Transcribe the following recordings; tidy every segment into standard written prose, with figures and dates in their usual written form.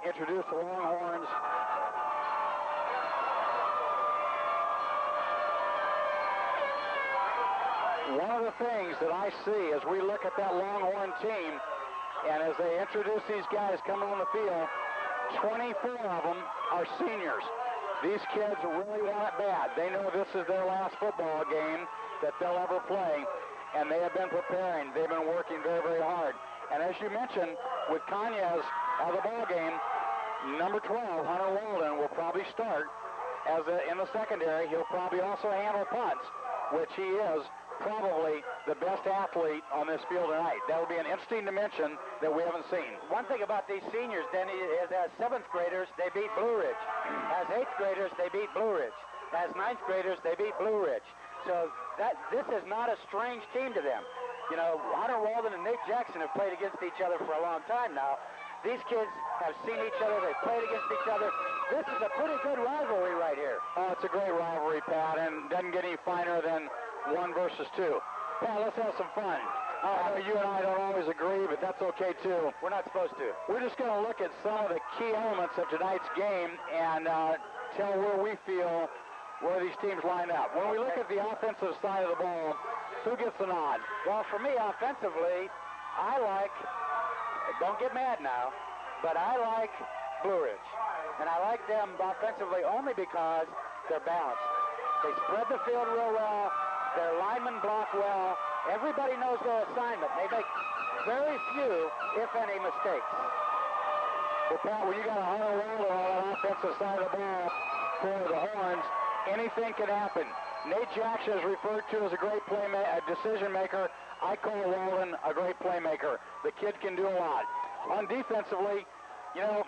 Introduce the Longhorns. One of the things that I see as we look at that Longhorn team, and as they introduce these guys coming on the field, 24 of them are seniors. These kids really want it bad. They know this is their last football game that they'll ever play, and they have been preparing. They've been working very, very hard. And as you mentioned, with Kanyes out of the ball game, number 12, Hunter Walden, will probably start in the secondary. He'll probably also handle punts, which he is probably the best athlete on this field tonight. That will be an interesting dimension that we haven't seen. One thing about these seniors, Denny, is as 7th graders, they beat Blue Ridge. As 8th graders, they beat Blue Ridge. As 9th graders, they beat Blue Ridge. So this is not a strange team to them. You know, Hunter Walden and Nate Jackson have played against each other for a long time now. These kids have seen each other. They've played against each other. This is a pretty good rivalry right here. Oh, it's a great rivalry, Pat, and doesn't get any finer than 1 versus 2. Pat, let's have some fun. I know you and I don't always agree, but that's okay, too. We're not supposed to. We're just going to look at some of the key elements of tonight's game and tell where we feel where these teams line up. When we look at the offensive side of the ball, who gets the nod? Well, for me, offensively, I like, don't get mad now, but I like Blue Ridge. And I like them offensively only because they're balanced. They spread the field real well. Their linemen block well. Everybody knows their assignment. They make very few, if any, mistakes. Well, Pat, when you got a Hunter Walden on that offensive side of the ball for the Horns, anything can happen. Nate Jackson is referred to as a great decision maker. I call Walden a great playmaker. The kid can do a lot. On defensively, you know,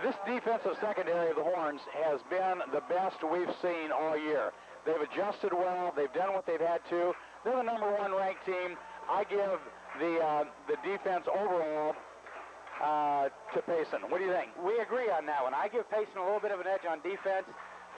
this defensive secondary of the Horns has been the best we've seen all year. They've adjusted well. They've done what they've had to. They're the number 1 ranked team. I give the defense overall to Payson. What do you think? We agree on that one. I give Payson a little bit of an edge on defense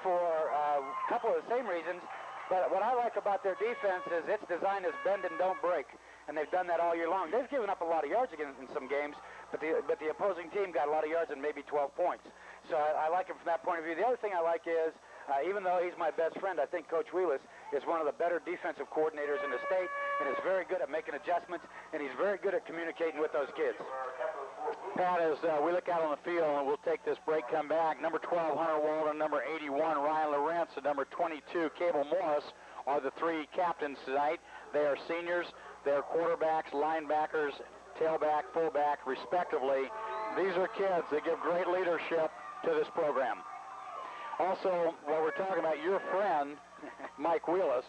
for a couple of the same reasons. But what I like about their defense is its design is bend and don't break. And they've done that all year long. They've given up a lot of yards in some games, but the opposing team got a lot of yards and maybe 12 points. So I like him from that point of view. The other thing I like is, even though he's my best friend, I think Coach Wheelis is one of the better defensive coordinators in the state and is very good at making adjustments, and he's very good at communicating with those kids. Pat, as we look out on the field, and we'll take this break, come back, number 12, Hunter Walden, number 81, Ryan Lawrence, and number 22, Cable Morris are the 3 captains tonight. They are seniors. They are quarterbacks, linebackers, tailback, fullback, respectively. These are kids that give great leadership to this program. Also, while we're talking about your friend, Mike Wheelis,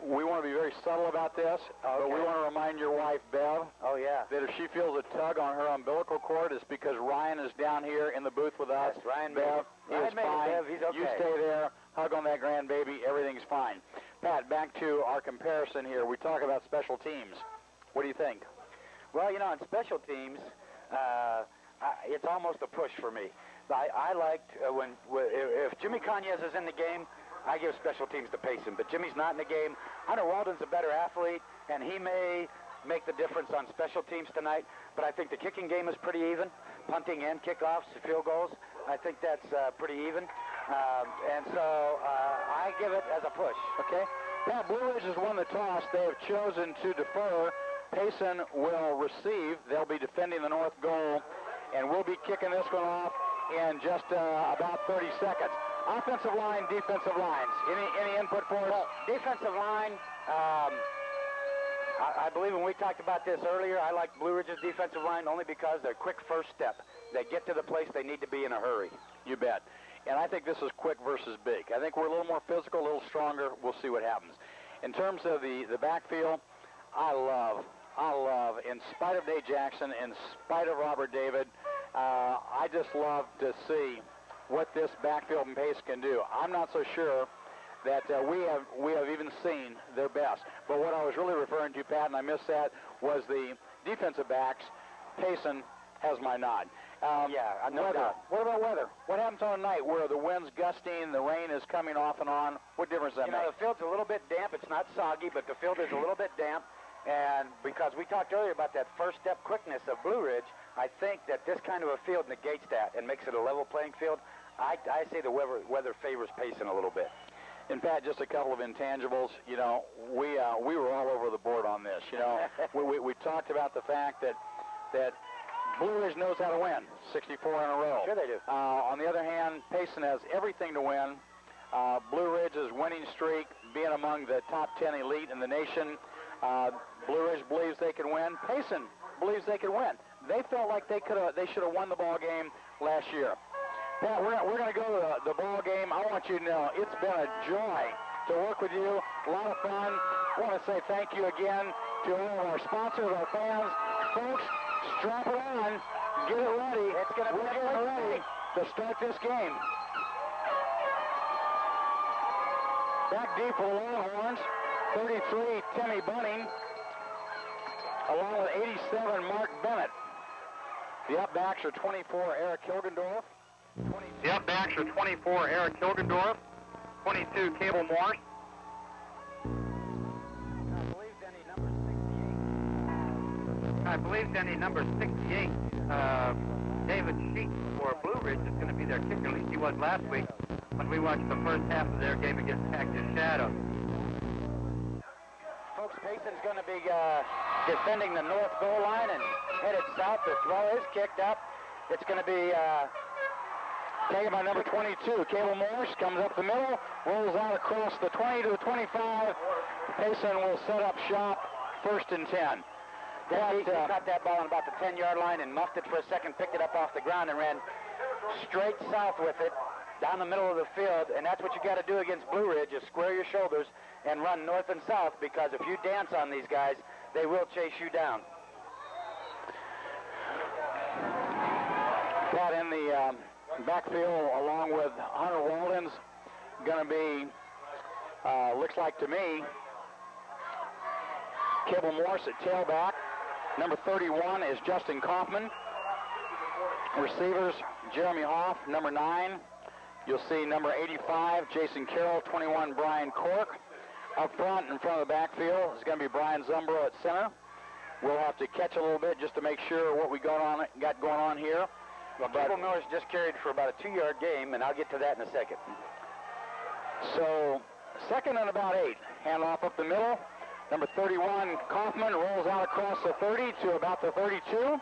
we want to be very subtle about this, but we want to remind your wife, Bev, that if she feels a tug on her umbilical cord, it's because Ryan is down here in the booth with us. Yes, Ryan, Bev, he is fine. Bev, he's okay. You stay there, hug on that grandbaby, everything's fine. Pat, back to our comparison here. We talk about special teams. What do you think? Well, you know, on special teams, it's almost a push for me. I liked if Jimmy Kanyes is in the game, I give special teams to Payson, but Jimmy's not in the game. Hunter Walden's a better athlete, and he may make the difference on special teams tonight, but I think the kicking game is pretty even. Punting and kickoffs, field goals, I think that's pretty even. And so I give it as a push. Okay. Pat, Blue Ridge has won the toss. They have chosen to defer. Payson will receive. They'll be defending the north goal, and we'll be kicking this one off in just about 30 seconds. Offensive line, defensive lines. Any input for us? Well, defensive line, I believe when we talked about this earlier, I like Blue Ridge's defensive line only because they're quick first step. They get to the place they need to be in a hurry. You bet. And I think this is quick versus big. I think we're a little more physical, a little stronger. We'll see what happens. In terms of the backfield, I love, in spite of Nate Jackson, in spite of Robert David, I just love to see what this backfield and Pace can do. I'm not so sure that we have even seen their best. But what I was really referring to, Pat, and I missed that, was the defensive backs. Payson has my nod. No doubt. What about weather? What happens on a night where the wind's gusting, the rain is coming off and on? What difference does that make? You know, the field's a little bit damp. It's not soggy, but the field is a little bit damp. And because we talked earlier about that first step quickness of Blue Ridge, I think that this kind of a field negates that and makes it a level playing field. I say the weather favors Payson a little bit. In fact, just a couple of intangibles. You know, we were all over the board on this. You know, we talked about the fact that Blue Ridge knows how to win, 64 in a row. Sure they do. On the other hand, Payson has everything to win. Blue Ridge's winning streak, being among the top 10 elite in the nation. Blue Ridge believes they can win. Payson believes they can win. They felt like they should have won the ball game last year. Pat, we're going to go to the ball game. I want you to know it's been a joy to work with you. A lot of fun. I want to say thank you again to all of our sponsors, our fans. Folks, strap it on. Get it ready. We're getting ready to start this game. Back deep for the Longhorns, 33, Timmy Bunning, along with 87, Mark Bennett. The up backs are 24, Eric Hilgendorf. The up backs are 24, Eric Hilgendorf, 22, Cable Morse. I believe Denny number 68, David Sheet for Blue Ridge is going to be their kicker. At least he was last week when we watched the first half of their game against Cactus Shadow. Folks, Payson's going to be defending the north goal line and headed south. The throw is kicked up. It's going to be taken by number 22, Cable Morse, comes up the middle, rolls out across the 20 to the 25. Payson will set up shop, 1st and 10. He caught that ball on about the 10-yard line and muffed it for a second, picked it up off the ground and ran straight south with it down the middle of the field. And that's what you got to do against Blue Ridge, is square your shoulders and run north and south, because if you dance on these guys, they will chase you down. Pat, in the backfield, along with Hunter Walden's, going to be, looks like to me, Cable Morse at tailback. Number 31 is Justin Kaufman. Receivers, Jeremy Hoff, number 9. You'll see number 85, Jason Carroll, 21, Brian Cork. Up front, in front of the backfield, is going to be Brian Zumbro at center. We'll have to catch a little bit just to make sure what we got going on here. Well, Cable Morse just carried for about a 2-yard game, and I'll get to that in a second. So, 2nd and about 8. Hand off up the middle. Number 31, Kaufman, rolls out across the 30 to about the 32,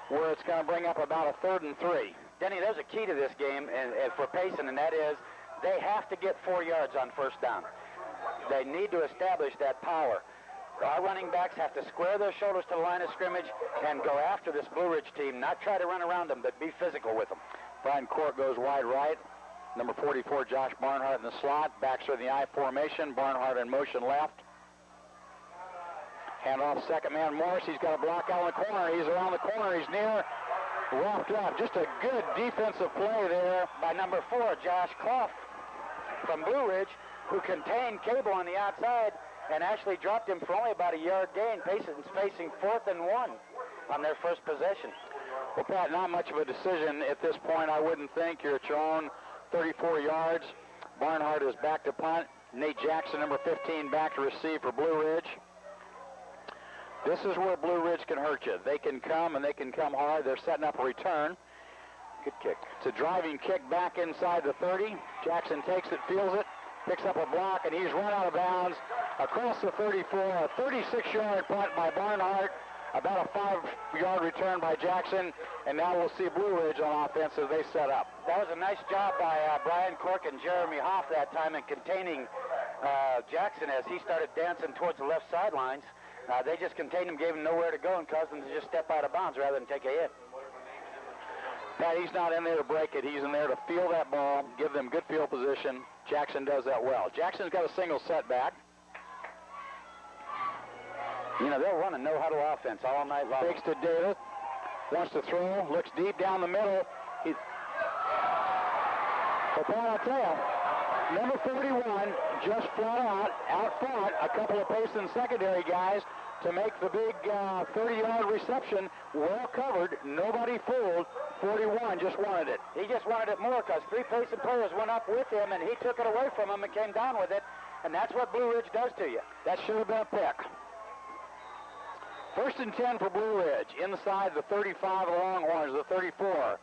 where it's going to bring up about a 3rd and 3. Denny, there's a key to this game and for Payson, and that is they have to get 4 yards on 1st down. They need to establish that power. Our running backs have to square their shoulders to the line of scrimmage and go after this Blue Ridge team, not try to run around them, but be physical with them. Brian Cork goes wide right. Number 44, Josh Barnhart in the slot. Backs are in the I formation. Barnhart in motion left. Hand off, 2nd man Morris. He's got a block out in the corner. He's around the corner. He's near. Wrapped up. Just a good defensive play there by number 4, Josh Clough from Blue Ridge, who contained Cable on the outside and actually dropped him for only about a yard gain. Payson's facing 4th and 1 on their first possession. Well, Pat, not much of a decision at this point, I wouldn't think. You're at your own 34 yards. Barnhart is back to punt. Nate Jackson, number 15, back to receive for Blue Ridge. This is where Blue Ridge can hurt you. They can come, and they can come hard. They're setting up a return. Good kick. It's a driving kick back inside the 30. Jackson takes it, feels it, picks up a block, and he's run out of bounds across the 34. A 36-yard punt by Barnhart, about a 5-yard return by Jackson, and now we'll see Blue Ridge on offense as they set up. That was a nice job by Brian Cork and Jeremy Hoff that time in containing Jackson as he started dancing towards the left sidelines. They just contained him, gave him nowhere to go, and caused him to just step out of bounds rather than take a hit. Pat, he's not in there to break it. He's in there to feel that ball, give them good field position. Jackson does that well. Jackson's got a single setback. You know, they'll run a no-huddle offense all night long. Fakes to Davis. Wants to throw. Looks deep down the middle. Well, Pat, I'll tell you, number 41 just flat out front a couple of Payson secondary guys to make the big 30-yard reception. Well covered. Nobody fooled. 41 just wanted it. He just wanted it more because 3 Payson players went up with him, and he took it away from him and came down with it. And that's what Blue Ridge does to you. That should have been a pick. First and 10 for Blue Ridge. Inside the 35 of the Longhorns, the 34.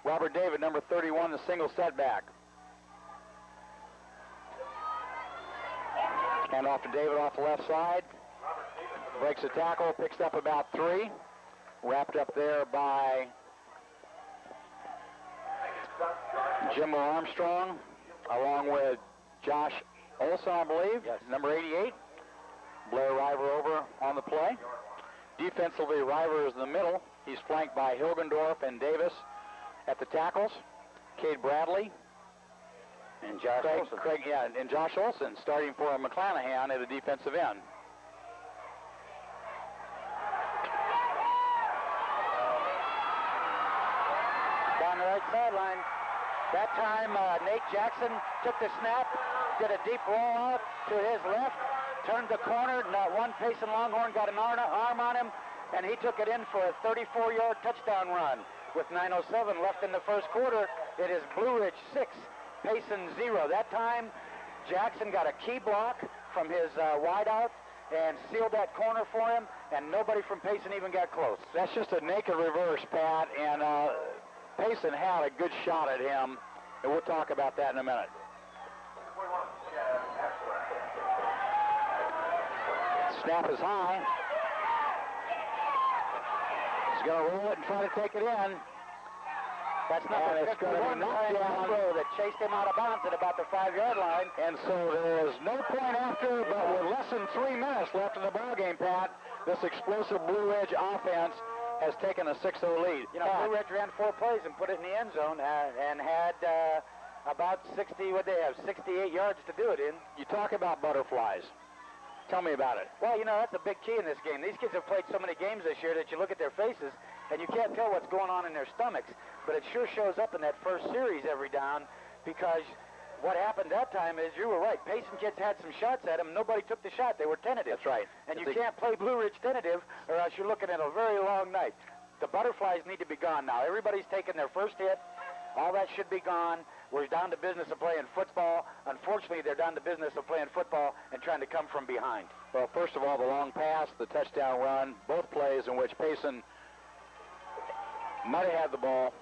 Robert David, number 31, the single setback. Hand off to David off the left side. Breaks a tackle, picks up about 3. Wrapped up there by Jimbo Armstrong, along with Josh Olson, I believe, yes. Number 88. Blair River over on the play. Defensively, River is in the middle. He's flanked by Hilgendorf and Davis at the tackles. Cade Bradley. And Josh Olson. And Josh Olson starting for McClanahan at a defensive end. Down the right sideline. That time, Nate Jackson took the snap, did a deep rollout to his left, turned the corner. Not one Payson Longhorn got an arm on him, and he took it in for a 34-yard touchdown run. With 9:07 left in the first quarter, it is Blue Ridge 6, Payson 0. That time, Jackson got a key block from his wideout and sealed that corner for him, and nobody from Payson even got close. That's just a naked reverse, Pat, and Payson had a good shot at him, and we'll talk about that in a minute. Snap is high. He's going to roll it and try to take it in. That's number 51 that chased him out of bounds at about the 5-yard line. And so there is no point after, but with less than 3 minutes left in the ballgame, Pat, this explosive Blue Ridge offense has taken a 6-0 lead. You know, Blue Ridge ran 4 plays and put it in the end zone and had about 68 yards to do it in. You talk about butterflies. Tell me about it. Well, you know, that's a big key in this game. These kids have played so many games this year that you look at their faces and you can't tell what's going on in their stomachs. But it sure shows up in that first series every down, because what happened that time is, you were right, Payson kids had some shots at them. Nobody took the shot. They were tentative. That's right. And you can't play Blue Ridge tentative, or else you're looking at a very long night. The butterflies need to be gone now. Everybody's taken their first hit. All that should be gone. We're down to business of playing football. Unfortunately, they're down to business of playing football and trying to come from behind. Well, first of all, the long pass, the touchdown run, both plays in which Payson might have had the ball,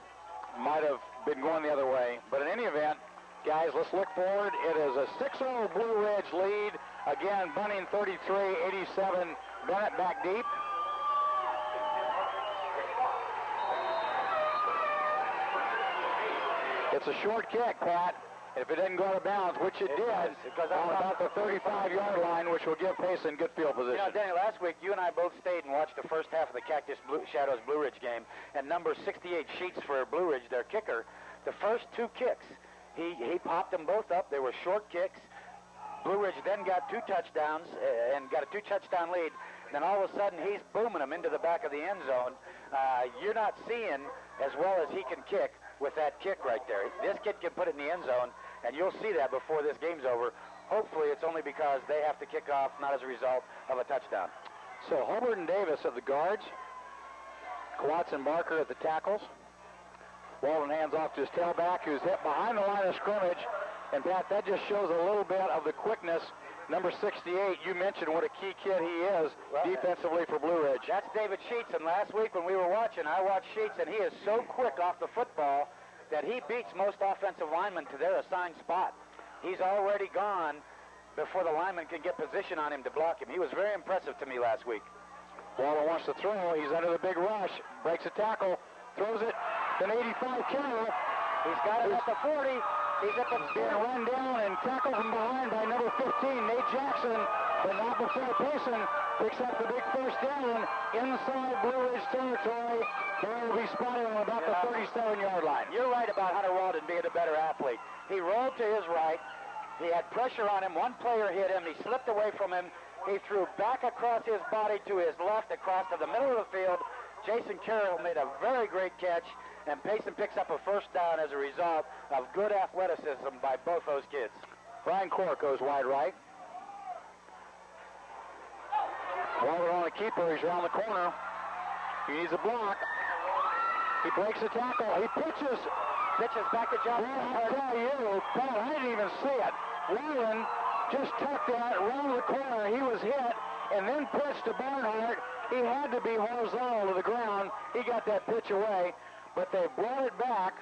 might have been going the other way. But in any event, guys, let's look forward. It is a 6-0 Blue Ridge lead. Again, Bunning 33-87, Bennett back deep. It's a short kick, Pat. If it didn't go out of bounds, which it did, on about the 35-yard line, which will give Payson good field position. You know, Danny, last week you and I both stayed and watched the first half of the Cactus Shadows Blue Ridge game, and number 68 Sheets for Blue Ridge, their kicker, the first 2 kicks, he popped them both up. They were short kicks. Blue Ridge then got 2 touchdowns and got a 2-touchdown lead. Then all of a sudden he's booming them into the back of the end zone. You're not seeing as well as he can kick with that kick right there. This kid can put it in the end zone, and you'll see that before this game's over. Hopefully it's only because they have to kick off, not as a result of a touchdown. So Hubbard and Davis at the guards. Watson Barker at the tackles. Walden hands off to his tailback, who's hit behind the line of scrimmage. And Pat, that just shows a little bit of the quickness. Number 68, you mentioned what a key kid he is defensively for Blue Ridge. That's David Sheets, and last week when we were watching, I watched Sheets, and he is so quick off the football that he beats most offensive linemen to their assigned spot. He's already gone before the lineman can get position on him to block him. He was very impressive to me last week. Waller wants to throw. He's under the big rush. Breaks a tackle. Throws it. An 85 carry. He's got it at the 40. He's at the being run down and tackled from behind by number 15, Nate Jackson. But not before Payson picks up the big first down inside Blue Ridge territory. Ball will be spotted on about the 37-yard line. You're right about Hunter Walden being a better athlete. He rolled to his right. He had pressure on him. One player hit him. He slipped away from him. He threw back across his body to his left, across to the middle of the field. Jason Carroll made a very great catch, and Payson picks up a first down as a result of good athleticism by both those kids. Brian Cork goes wide right. Walden on the keeper. He's around the corner. He needs a block. He breaks the tackle. He pitches back to John. I tell you, Pat, I didn't even see it. Walden just tucked that around the corner. He was hit, and then pitched to Barnhart. He had to be horizontal to the ground. He got that pitch away, but they brought it back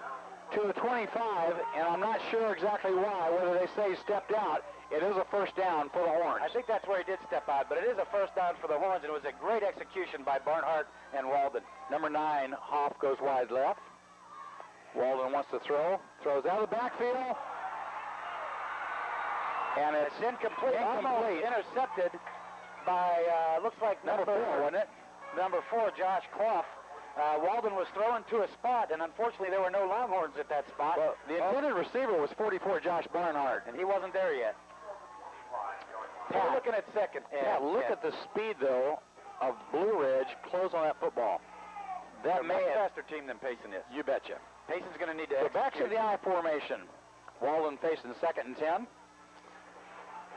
to the 25, and I'm not sure exactly why, whether they say he stepped out. It is a first down for the Horns. I think that's where he did step out, but it is a first down for the Horns, and it was a great execution by Barnhart and Walden. Number 9, Hoff, goes wide left. Walden wants to throw. Throws out of the backfield. And it's incomplete. Almost intercepted by, looks like number 4, wasn't it? Number 4, Josh Clough. Walden was throwing to a spot, and unfortunately there were no Longhorns at that spot. Well, the intended receiver was 44, Josh Barnhart. And he wasn't there yet. We're looking at second. Yeah, look at the speed, though, of Blue Ridge close on that football. That may be a faster team than Payson is. You betcha. Payson's going to need to So back to the I formation. Walden facing 2nd and 10.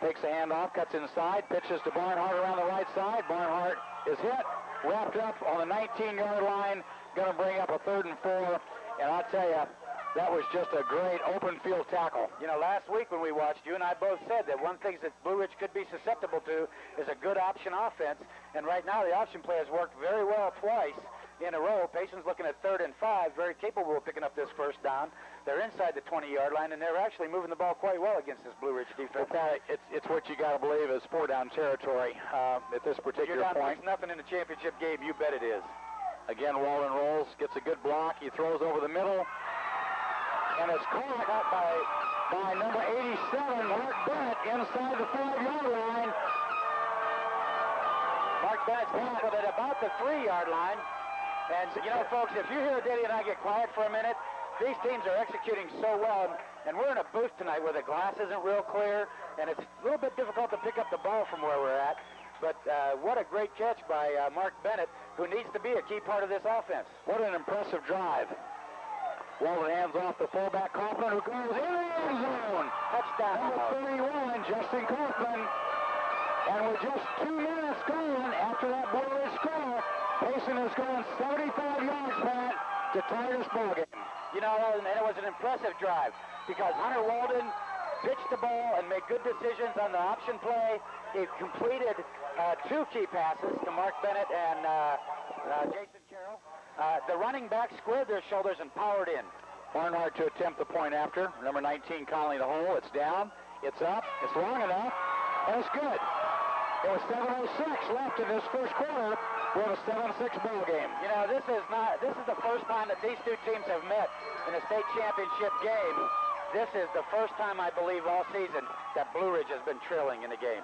Takes a handoff, cuts inside, pitches to Barnhart around the right side. Barnhart is hit, wrapped up on the 19-yard line, going to bring up a 3rd and 4. And I'll tell you, that was just a great open field tackle. You know, last week when we watched, you and I both said that one thing that Blue Ridge could be susceptible to is a good option offense. And right now the option play has worked very well twice in a row. Payson's looking at 3rd and 5, very capable of picking up this first down. They're inside the 20-yard line, and they're actually moving the ball quite well against this Blue Ridge defense. It's what you got to believe is 4-down territory at this particular You're down point. nothing in the championship game. You bet it is. Again, Walden rolls, gets a good block. He throws over the middle, and it's caught by number 87, Mark Bennett, inside the 5-yard line. Mark Bennett's with it about the 3-yard line. And, you know, folks, if you hear Diddy and I get quiet for a minute, these teams are executing so well, and we're in a booth tonight where the glass isn't real clear, and it's a little bit difficult to pick up the ball from where we're at. But what a great catch by Mark Bennett, who needs to be a key part of this offense. What an impressive drive. Walden hands off the fullback, Kaufman, who goes in the end zone. Touchdown. Number 31, Justin Kaufman. And with just 2 minutes gone after that Blue Ridge score, Payson is going 75 yards, Pat, to tie this ballgame. You know, and it was an impressive drive because Hunter Walden pitched the ball and made good decisions on the option play. He completed 2 key passes to Mark Bennett and Jason Carroll. The running backs squared their shoulders and powered in. Barnhart to attempt the point after. Number 19, Conley, the hole. It's down. It's up. It's long enough. And it's good. It was 7:06 left in this first quarter. We're in a 7-6 ball game. You know, this is the first time that these two teams have met in a state championship game. This is the first time, I believe, all season that Blue Ridge has been trailing in a game.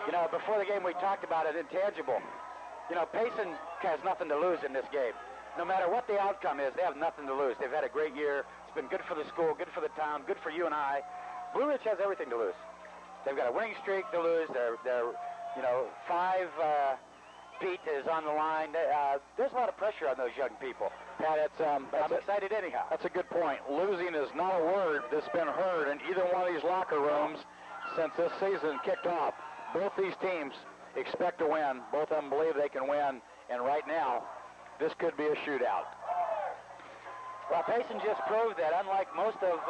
You know, before the game we talked about it, intangible. You know, Payson has nothing to lose in this game. No matter what the outcome is, they have nothing to lose. They've had a great year. It's been good for the school, good for the town, good for you and I. Blue Ridge has everything to lose. They've got a winning streak to lose. They're you know, 5 Pete is on the line. There's a lot of pressure on those young people. Pat, I'm excited anyhow. That's a good point. Losing is not a word that's been heard in either one of these locker rooms since this season kicked off. Both these teams expect to win. Both of them believe they can win. And right now, this could be a shootout. Well, Payson just proved that, unlike most of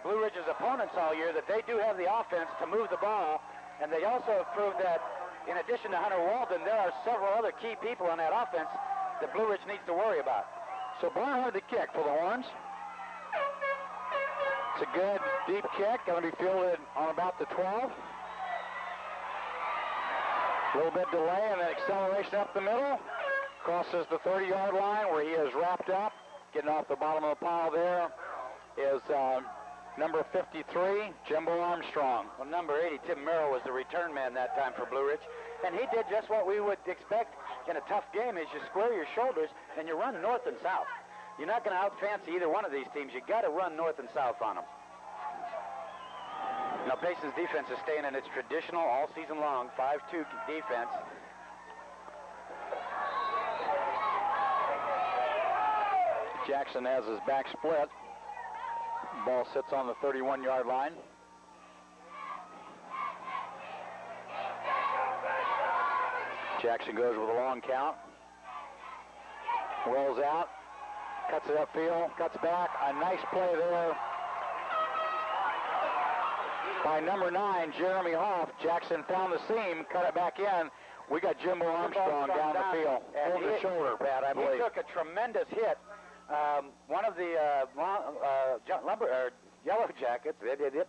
Blue Ridge's opponents all year, that they do have the offense to move the ball. And they also have proved that, in addition to Hunter Walden, there are several other key people on that offense that Blue Ridge needs to worry about. So Barnhart the kick for the Horns. It's a good deep kick, going to be fielded on about the 12. A little bit delay and then acceleration up the middle. Crosses the 30-yard line where he is wrapped up. Getting off the bottom of the pile there is number 53, Jimbo Armstrong. Well, number 80, Tim Merrill, was the return man that time for Blue Ridge. And he did just what we would expect in a tough game, is you square your shoulders and you run north and south. You're not going to out-fancy either one of these teams. You got to run north and south on them. Now, Payson's defense is staying in its traditional all season long 5-2 defense. Jackson has his back split. Ball sits on the 31-yard line. Jackson goes with a long count. Rolls out. Cuts it upfield. Cuts back. A nice play there by number 9, Jeremy Hoff. Jackson found the seam, cut it back in. We got Jimbo Armstrong down the field. Over the shoulder, Pat, I believe. He took a tremendous hit. One of the Yellow Jackets,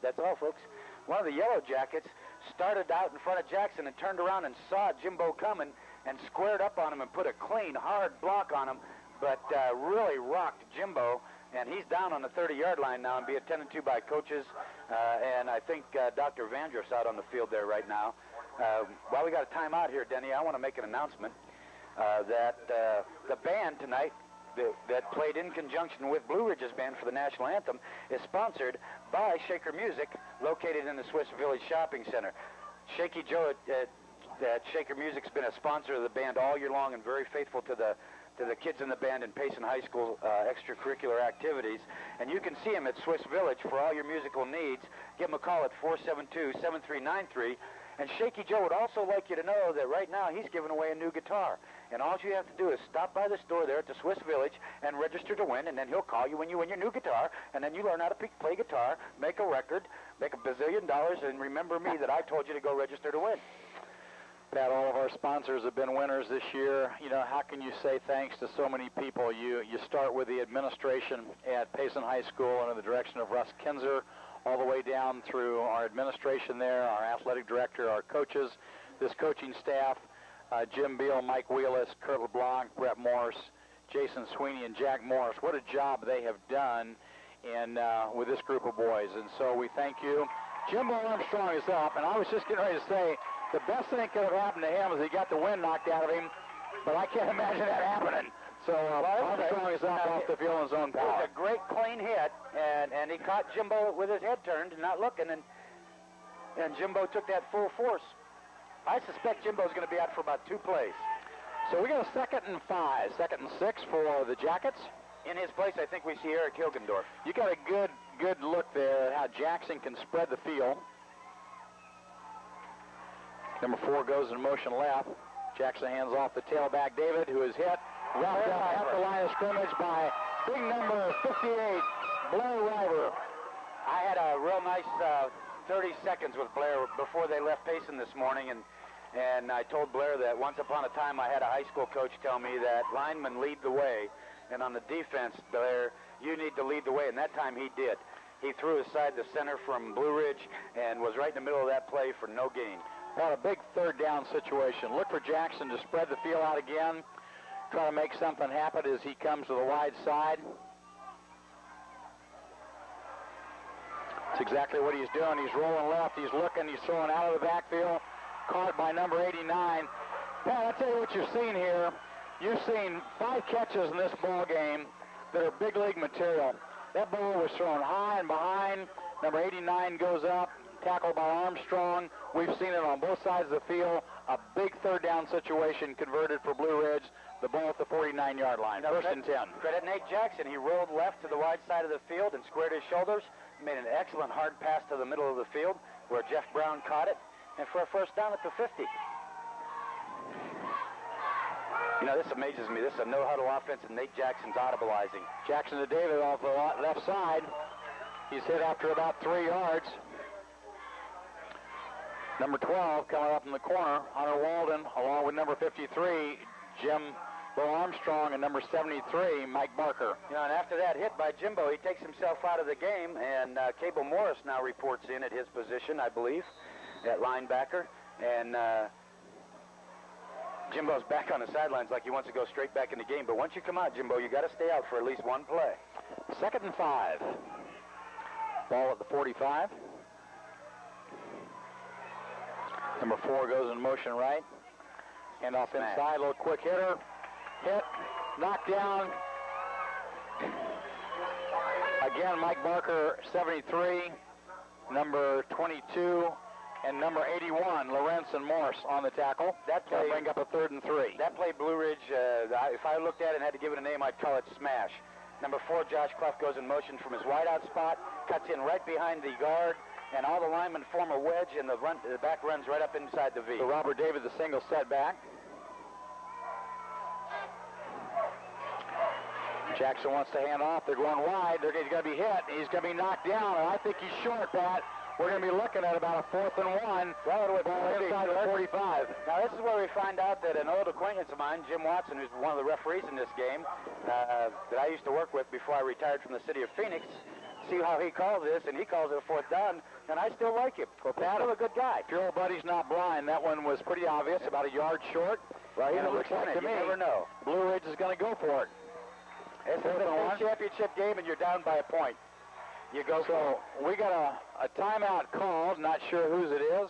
that's all, folks. One of the Yellow Jackets started out in front of Jackson and turned around and saw Jimbo coming and squared up on him and put a clean, hard block on him, but really rocked Jimbo. And he's down on the 30-yard line now and being attended to by coaches. And I think Dr. Vandross out on the field there right now. While we got a timeout here, Denny, I want to make an announcement that the band tonight that played in conjunction with Blue Ridge's band for the national anthem is sponsored by Shaker Music, located in the Swiss Village Shopping Center. Shaky Joe at Shaker Music's been a sponsor of the band all year long and very faithful to the kids in the band in Payson High School extracurricular activities. And you can see him at Swiss Village for all your musical needs. Give him a call at 472-7393. And Shaky Joe would also like you to know that right now he's giving away a new guitar. And all you have to do is stop by the store there at the Swiss Village and register to win, and then he'll call you when you win your new guitar, and then you learn how to play guitar, make a record, make $1 bazillion, and remember me that I told you to go register to win. Pat, all of our sponsors have been winners this year. You know, how can you say thanks to so many people? You start with the administration at Payson High School under the direction of Russ Kinzer, all the way down through our administration there, our athletic director, our coaches, this coaching staff, Jim Beal, Mike Wheelis, Kurt LeBlanc, Brett Morse, Jason Sweeney, and Jack Morris. What a job they have done with this group of boys. And so we thank you. Jimbo Armstrong is up, and I was just getting ready to say, the best thing that could have happened to him is he got the wind knocked out of him, but I can't imagine that happening. So Armstrong is up off the field in his own power. It was a great clean hit, and he caught Jimbo with his head turned and not looking, and Jimbo took that full force. I suspect Jimbo's going to be out for about 2 plays. So we got a 2nd and 5, 2nd and 6 for the Jackets. In his place, I think we see Eric Hilgendorf. You got a good look there at how Jackson can spread the field. Number 4 goes in motion left. Jackson hands off the tailback, David, who is hit. Wrapped up at the line of scrimmage by big number 58, Blair River. I had a real nice 30 seconds with Blair before they left Payson this morning, and I told Blair that once upon a time I had a high school coach tell me that linemen lead the way, and on the defense, Blair, you need to lead the way, and that time he did. He threw aside the center from Blue Ridge and was right in the middle of that play for no gain. What a big 3rd down situation. Look for Jackson to spread the field out again, try to make something happen as he comes to the wide side. That's exactly what he's doing. He's rolling left, he's looking, he's throwing out of the backfield, caught by number 89. Pat, I'll tell you what you've seen here. You've seen 5 catches in this ball game that are big league material. That ball was thrown high and behind. Number 89 goes up, tackled by Armstrong. We've seen it on both sides of the field. A big 3rd down situation converted for Blue Ridge. The ball at the 49-yard line. First and 10. Credit Nate Jackson. He rolled left to the wide side of the field and squared his shoulders. Made an excellent hard pass to the middle of the field where Jeff Brown caught it. And for a first down at the 50. You know, this amazes me. This is a no-huddle offense, and Nate Jackson's audibleizing. Jackson to David off the left side. He's hit after about 3 yards. Number 12 coming up in the corner, Hunter Walden, along with number 53, Jim Armstrong, and number 73, Mike Barker. You know, and after that hit by Jimbo, he takes himself out of the game, and Cable Morris now reports in at his position, I believe, at linebacker. And Jimbo's back on the sidelines like he wants to go straight back in the game. But once you come out, Jimbo, you got to stay out for at least 1 play. 2nd and 5. Ball at the 45. Number 4 goes in motion right. And off inside, a little quick hitter. Hit, knocked down. Again, Mike Barker, 73, number 22, and number 81, Lorenz and Morse on the tackle. That play bring up a 3rd and 3. That play, Blue Ridge, if I looked at it and had to give it a name, I'd call it smash. Number 4, Josh Clough, goes in motion from his wideout spot, cuts in right behind the guard, and all the linemen form a wedge, and the back runs right up inside the V. So Robert David, the single setback. Jackson wants to hand off. They're going wide. He's going to be hit. He's going to be knocked down, and I think he's short, Pat. we're going to be looking at about a 4th and 1. Well, it would be inside the 45. Now, this is where we find out that an old acquaintance of mine, Jim Watson, who's one of the referees in this game, that I used to work with before I retired from the city of Phoenix, see how he calls this, and he calls it a 4th down, and I still like him. Well, Pat, still a good guy. If your old buddy's not blind, that one was pretty obvious, about a yard short. Well, and it looks like to me, you never know. Blue Ridge is going to go for it. It's a state championship game, and you're down by a point. You go. So we got a timeout called. Not sure whose it is.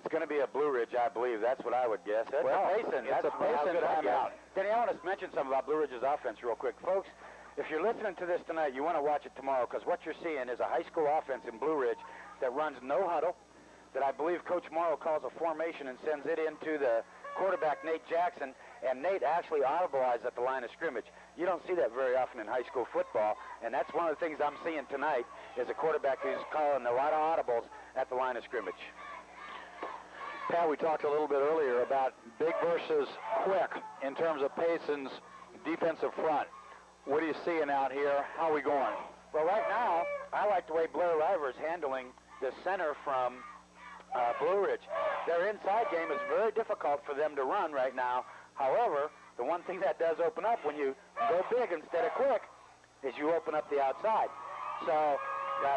It's going to be a Blue Ridge, I believe. That's what I would guess. That's well, Payson. It's a Payson timeout. Denny, I want to mention something about Blue Ridge's offense real quick. Folks, if you're listening to this tonight, you want to watch it tomorrow, because what you're seeing is a high school offense in Blue Ridge that runs no huddle, that I believe Coach Morrow calls a formation and sends it into the quarterback, Nate Jackson, and Nate actually audibleized at the line of scrimmage. You don't see that very often in high school football, and that's one of the things I'm seeing tonight is a quarterback who's calling a lot of audibles at the line of scrimmage. Pat, we talked a little bit earlier about big versus quick in terms of Payson's defensive front. What are you seeing out here? How are we going? Well, right now, I like the way Blair River's handling the center from Blue Ridge. Their inside game is very difficult for them to run right now. However, the one thing that does open up when you go big instead of quick is you open up the outside. So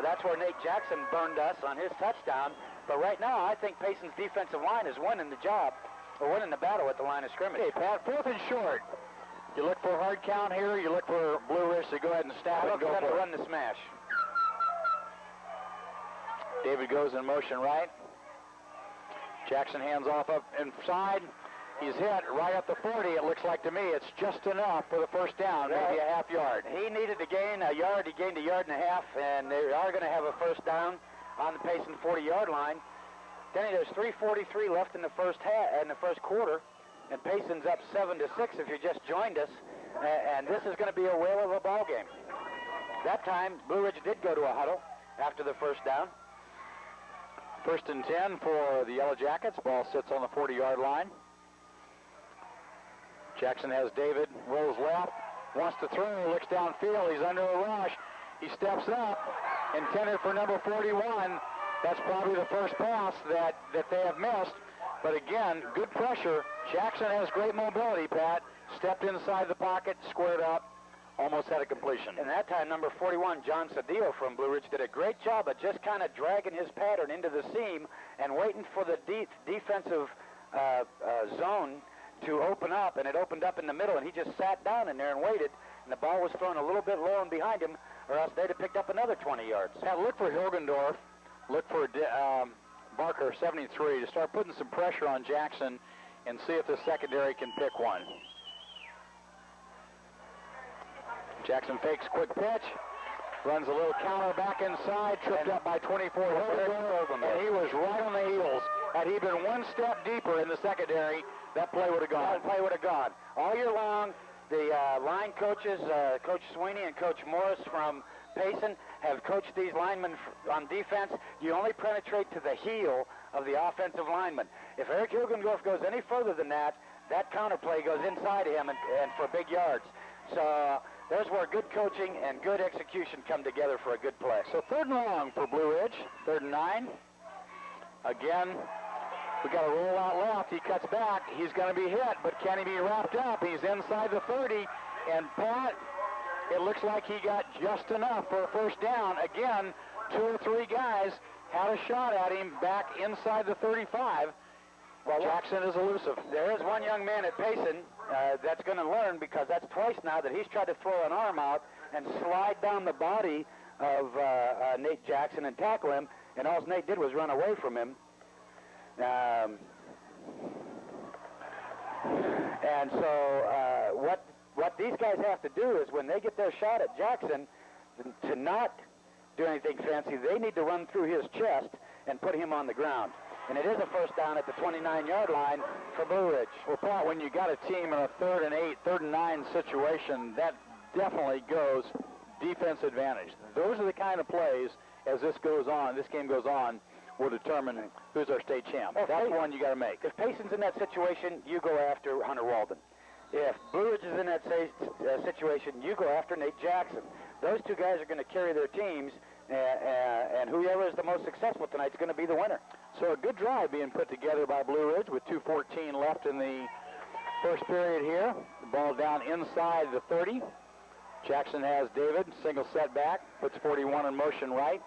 that's where Nate Jackson burned us on his touchdown. But right now, I think Payson's defensive line is winning the job, or winning the battle at the line of scrimmage. Hey, Pat, 4th and short. You look for a hard count here. You look for Blue Ridge to go ahead and snap it and go for it. Run the smash. David goes in motion right. Jackson hands off up inside. He's hit right up the 40. It looks like to me it's just enough for the first down, maybe a half yard. He needed to gain a yard. He gained a yard and a half, and they are going to have a first down on the Payson 40-yard line. Denny, there's 3:43 left in the first quarter, and Payson's up 7-6 if you just joined us, and this is going to be a whale of a ball game. That time, Blue Ridge did go to a huddle after the first down. 1st and 10 for the Yellow Jackets. Ball sits on the 40-yard line. Jackson has David, rolls left, wants to throw, looks downfield. He's under a rush. He steps up, intended for number 41. That's probably the first pass that they have missed. But again, good pressure. Jackson has great mobility, Pat. Stepped inside the pocket, squared up, almost had a completion. And that time, number 41, John Cedillo from Blue Ridge, did a great job of just kind of dragging his pattern into the seam and waiting for the defensive zone to open up, and it opened up in the middle, and he just sat down in there and waited, and the ball was thrown a little bit low and behind him, or else they'd have picked up another 20 yards. Now look for Hilgendorf, look for Barker, 73, to start putting some pressure on Jackson and see if the secondary can pick one. Jackson fakes quick pitch, runs a little counter back inside, tripped up by 24 Hilgendorf, and he was right on the heels. Had he been one step deeper in the secondary, that play would have gone. That play would have gone. All year long, the line coaches, Coach Sweeney and Coach Morris from Payson, have coached these linemen on defense. You only penetrate to the heel of the offensive lineman. If Eric Hilgendorf goes any further than that, that counter play goes inside him and for big yards. So there's where good coaching and good execution come together for a good play. So 3rd and long for Blue Ridge, 3rd and 9. Again, we got a roll out left. He cuts back. He's going to be hit, but can he be wrapped up? He's inside the 30, and Pat, it looks like he got just enough for a first down. Again, 2 or 3 guys had a shot at him back inside the 35. Well, Jackson is elusive. There is one young man at Payson that's going to learn, because that's twice now that he's tried to throw an arm out and slide down the body of Nate Jackson and tackle him, and all Nate did was run away from him. And so what these guys have to do is, when they get their shot at Jackson, to not do anything fancy, they need to run through his chest and put him on the ground. And it is a first down at the 29-yard line for Blue Ridge. Well, Pat, when you got a team in a 3rd and 8, 3rd and 9 situation, that definitely goes defense advantage. Those are the kind of plays, as this game goes on, will determine who's our state champ. That's one you got to make. If Payson's in that situation, you go after Hunter Walden. If Blue Ridge is in that situation, you go after Nate Jackson. Those two guys are going to carry their teams and whoever is the most successful tonight is going to be the winner. So a good drive being put together by Blue Ridge with 2:14 left in the first period here. The ball down inside the 30. Jackson has David, single set back, puts 41 in motion right.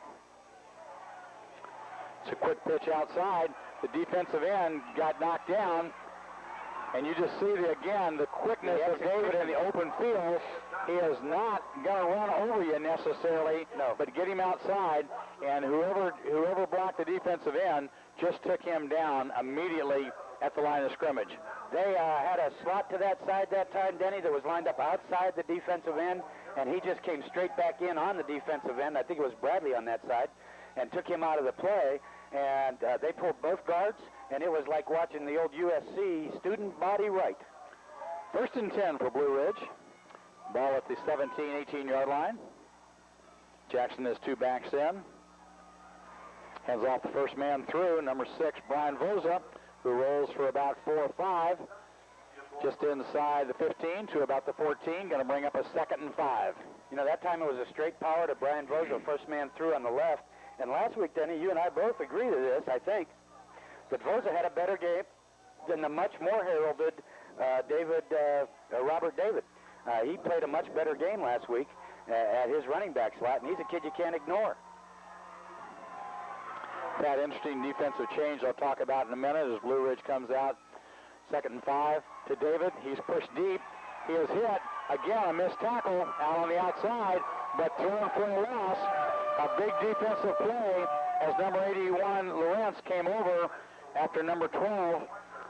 It's a quick pitch outside. The defensive end got knocked down, and you just see, again, the quickness of David in the open field. He is not going to run over you necessarily, but get him outside, and whoever blocked the defensive end just took him down immediately at the line of scrimmage. They had a slot to that side that time, Denny, that was lined up outside the defensive end, and he just came straight back in on the defensive end. I think it was Bradley on that side, and took him out of the play, and they pulled both guards, and it was like watching the old USC student body right. 1st and 10 for Blue Ridge. Ball at the 17, 18-yard line. Jackson has two backs in. Hands off the first man through, number 6, Brian Voza, who rolls for about 4 or 5. Just inside the 15 to about the 14, going to bring up a 2nd and 5. You know, that time it was a straight power to Brian Voza, first man through on the left. And last week, Denny, you and I both agree to this, I think, that Voza had a better game than the much more heralded Robert David. He played a much better game last week at his running back slot, and he's a kid you can't ignore. That interesting defensive change I'll talk about in a minute as Blue Ridge comes out. 2nd and 5 to David. He's pushed deep. He is hit. Again, a missed tackle out on the outside, but thrown for a loss. A big defensive play as number 81, Lawrence, came over after number 12,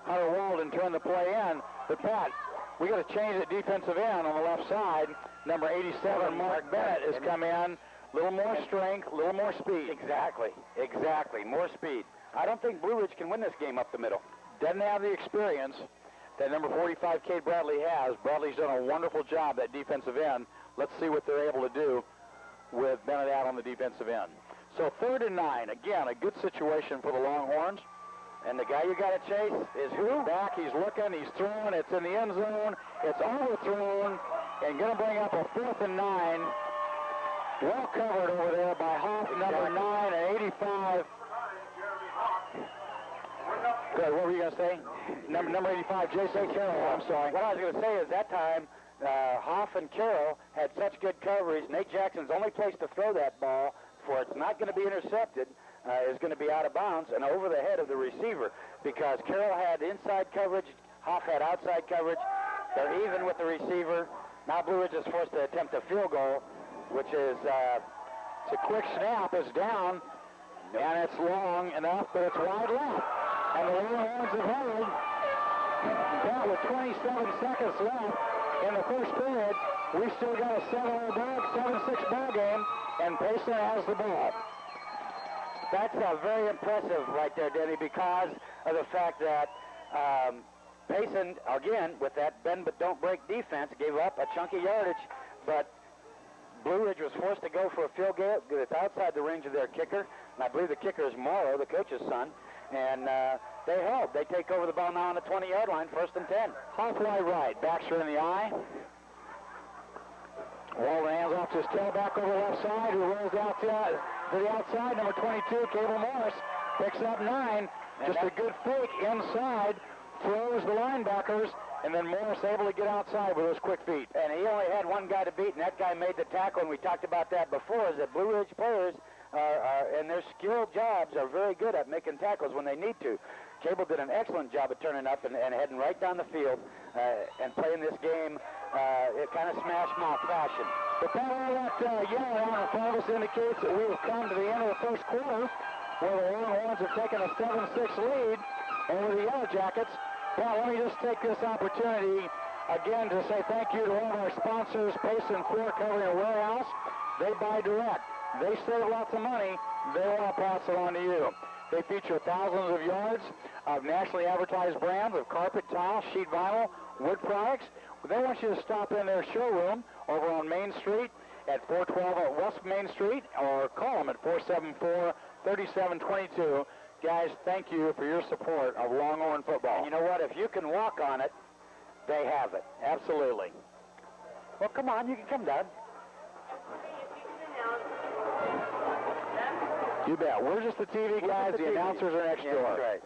Hunter Walden, turned the play in. But, Pat, we got to change the defensive end on the left side. Number 87, Mark Bennett, has come in. A little more strength, a little more speed. Exactly. More speed. I don't think Blue Ridge can win this game up the middle. Doesn't have the experience that number 45, Cade Bradley, has. Bradley's done a wonderful job at defensive end. Let's see what they're able to do with Bennett out on the defensive end. So 3rd and 9. Again, a good situation for the Longhorns. And the guy you got to chase is who? Back, he's looking, he's throwing, it's in the end zone, it's overthrown, and going to bring up a 4th and 9. Well covered over there by Hoff, number 9 and 85. Good, what were you going to say? Number 85, Jason Carroll, I'm sorry. What I was going to say is that time, Hoff and Carroll had such good coverage. Nate Jackson's only place to throw that ball for it's not going to be intercepted is going to be out of bounds and over the head of the receiver because Carroll had inside coverage, Hoff had outside coverage. They're even with the receiver. Now Blue Ridge is forced to attempt a field goal, which is it's a quick snap. It's down, and it's long enough, but it's wide left. And the Longhorns have held. That with 27 seconds left in the first period, we still got a 7-6 ball game, and Payson has the ball. That's very impressive right there, Denny, because of the fact that Payson, again, with that bend but don't break defense, gave up a chunky yardage, but Blue Ridge was forced to go for a field goal that's outside the range of their kicker, and I believe the kicker is Morrow, the coach's son, and they held. They take over the ball now on the 20-yard line, 1st and 10. Halfway right, Baxter in the eye. Walden hands off to his tailback over the left side, who rolls out to the outside. Number 22, Cable Morris, picks up 9. Just a good fake inside, throws the linebackers, and then Morris able to get outside with those quick feet. And he only had one guy to beat, and that guy made the tackle, and we talked about that before, is that Blue Ridge players and their skilled jobs are very good at making tackles when they need to. Cable did an excellent job of turning up and heading right down the field and playing this game in kind of smash-mouth fashion. But that all that yellow on in front of us indicates that we have come to the end of the first quarter, where the Longhorns have taken a 7-6 lead over the Yellow Jackets. Well, let me just take this opportunity again to say thank you to one of our sponsors, Payson Floor Covering and Warehouse. They buy direct. They save lots of money. They want to pass it on to you. They feature thousands of yards of nationally advertised brands of carpet, tile, sheet vinyl, wood products. They want you to stop in their showroom over on Main Street at 412 West Main Street, or call them at 474-3722. Guys, thank you for your support of Longhorn football. And you know what? If you can walk on it, they have it. Absolutely. Well, come on, you can come down. You bet. We're just the TV guys. The announcers are next door. That's right.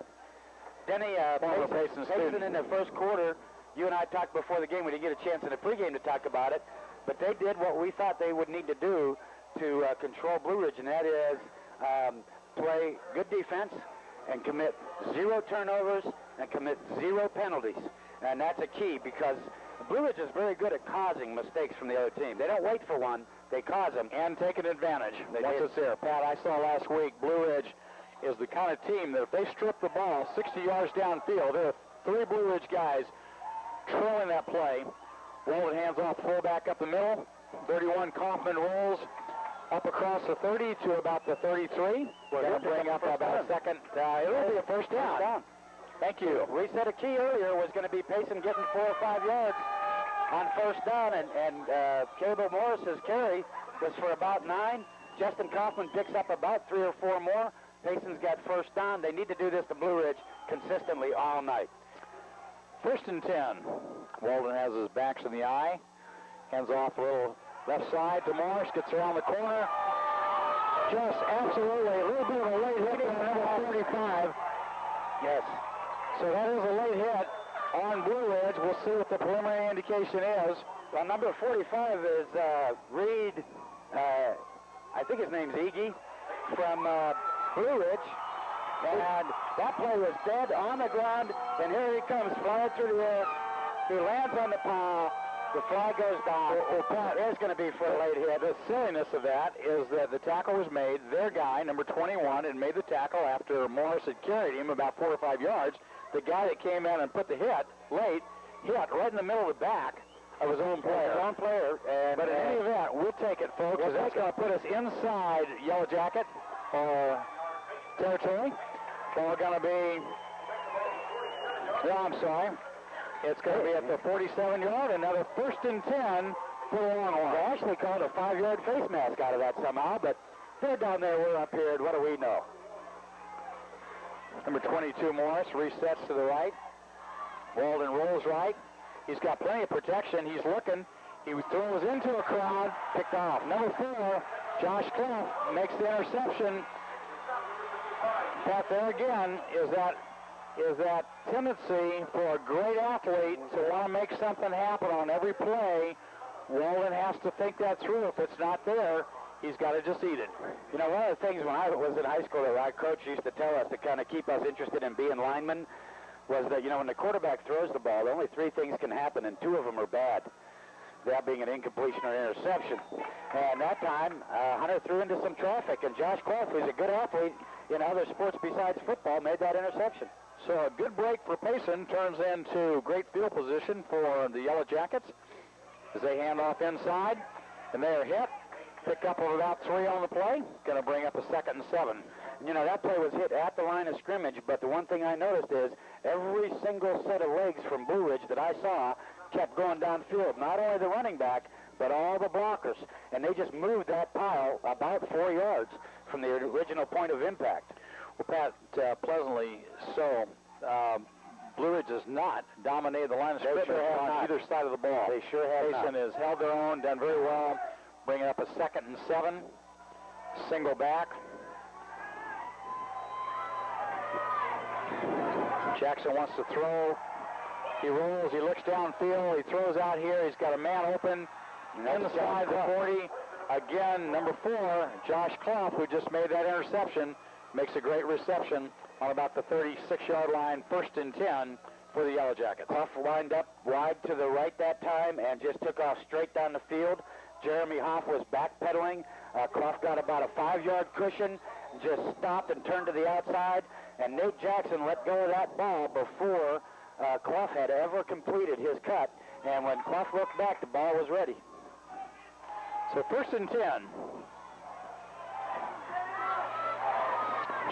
Denny, Payson in the first quarter, you and I talked before the game. We didn't get a chance in the pregame to talk about it, but they did what we thought they would need to do to control Blue Ridge, and that is play good defense and commit 0 turnovers and commit 0 penalties. And that's a key because Blue Ridge is very good at causing mistakes from the other team. They don't wait for one. They cause them. And take an advantage. Once it's there. Pat, I saw last week Blue Ridge is the kind of team that if they strip the ball 60 yards downfield, there are 3 Blue Ridge guys trailing that play. Walden hands off fullback up the middle. 31 Kaufman rolls up across the 30 to about the 33. We're going to bring up about a second. It'll be a first down. Thank you. We said a key earlier was going to be Payson getting 4 or 5 yards on first down, and Cable Morris's carry was for about 9. Justin Kaufman picks up about 3 or 4 more. Payson's got first down. They need to do this to Blue Ridge consistently all night. First and 10. Walden has his backs in the eye. Hands off a little left side to Morris. Gets around the corner. Just absolutely a little bit of a late hit on number 45. Yes. So that is a late hit on Blue Ridge. We'll see what the preliminary indication is. Well, number 45 is Reed, I think his name's Iggy, from Blue Ridge. And that play was dead on the ground, and here he comes flying through the air. He lands on the pile. The flag goes down. Well, Pat, it's going to be for a late hit. The silliness of that is that the tackle was made. Their guy, number 21, had made the tackle after Morris had carried him about 4 or 5 yards. The guy that came in and put the hit late hit right in the middle of the back of his own player. But in any event, we'll take it, folks, because that's going to put us inside Yellow Jacket territory. Ball going to be, I'm sorry. It's going to be at the 47-yard, another first and 10 for the Longhorns. They actually called a 5-yard face mask out of that somehow, but they're down there, we're up here, and what do we know? Number 22, Morris, resets to the right. Walden rolls right. He's got plenty of protection. He's looking. He throws into a crowd, picked off. Number 4, Josh Clough makes the interception. Pat, there again is that tendency for a great athlete to want to make something happen on every play. Walden has to think that through. If it's not there, he's got to just eat it. You know, one of the things when I was in high school that our coach used to tell us to kind of keep us interested in being linemen was that, you know, when the quarterback throws the ball, only 3 things can happen, and 2 of them are bad. That being an incompletion or interception. And that time, Hunter threw into some traffic, and Josh Clough, who's a good athlete in other sports besides football, made that interception. So a good break for Payson turns into great field position for the Yellow Jackets as they hand off inside, and they are hit. Pick up of about 3 on the play. Going to bring up a 2nd and 7. You know, that play was hit at the line of scrimmage, but the one thing I noticed is every single set of legs from Blue Ridge that I saw kept going downfield. Not only the running back, but all the blockers. And they just moved that pile about 4 yards from the original point of impact. Well, Pat, pleasantly so. Blue Ridge has not dominated the line of scrimmage on either side of the ball. They sure have Payson has held their own, done very well, bringing up a 2nd and 7. Single back. Jackson wants to throw. He rolls, he looks downfield, he throws out here. He's got a man open inside the 40. Again, number 4, Josh Clough, who just made that interception, makes a great reception on about the 36-yard line, 1st and 10 for the Yellow Jackets. Clough lined up wide to the right that time and just took off straight down the field. Jeremy Hoff was backpedaling. Clough got about a 5-yard cushion, just stopped and turned to the outside, and Nate Jackson let go of that ball before Clough had ever completed his cut, and when Clough looked back, the ball was ready. So 1st and 10.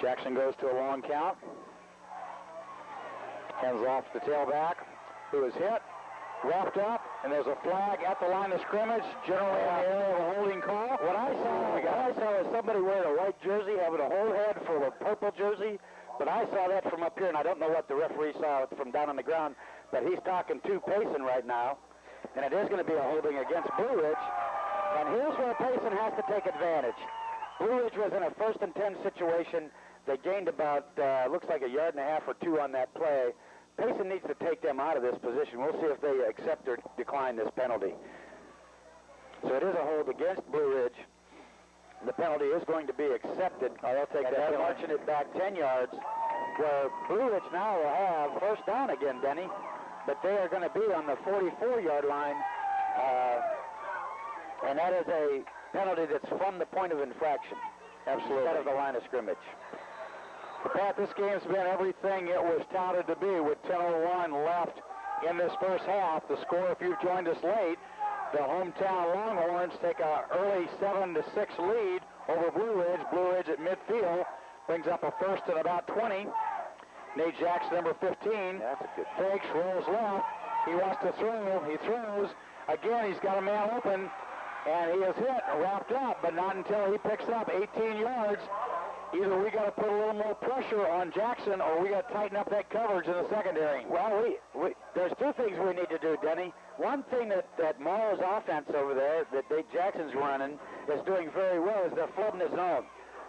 Jackson goes to a long count. Hands off the tailback, who is hit, wrapped up, and there's a flag at the line of scrimmage, generally in the area of a holding call. What I saw was somebody wearing a white jersey, having a whole head full of purple jersey, but I saw that from up here, and I don't know what the referee saw from down on the ground, but he's talking to Payson right now, and it is going to be a holding against Blue Ridge. And here's where Payson has to take advantage. Blue Ridge was in a 1st and 10 situation. They gained about, looks like 1.5 yards or 2 on that play. Payson needs to take them out of this position. We'll see if they accept or decline this penalty. So it is a hold against Blue Ridge. The penalty is going to be accepted. They'll take that. They're marching it back 10 yards, where Blue Ridge now will have first down again, Denny. But they are going to be on the 44-yard line. And that is a penalty that's from the point of infraction. Absolutely. Instead of the line of scrimmage. Pat, this game's been everything it was touted to be with 10:01 left in this first half. The score, if you've joined us late, the hometown Longhorns take an early 7-6 lead over Blue Ridge. Blue Ridge at midfield brings up a first and about 20. Nate Jackson, number 15, That's a good fakes, rolls left. He wants to throw. He throws. Again, he's got a man open, and he is hit, wrapped up, but not until he picks up 18 yards. Either we got to put a little more pressure on Jackson, or we got to tighten up that coverage in the secondary. Well, there's 2 things we need to do, Denny. One thing that Morrow's offense over there, that Nate Jackson's running, is doing very well, is they're flooding the zone.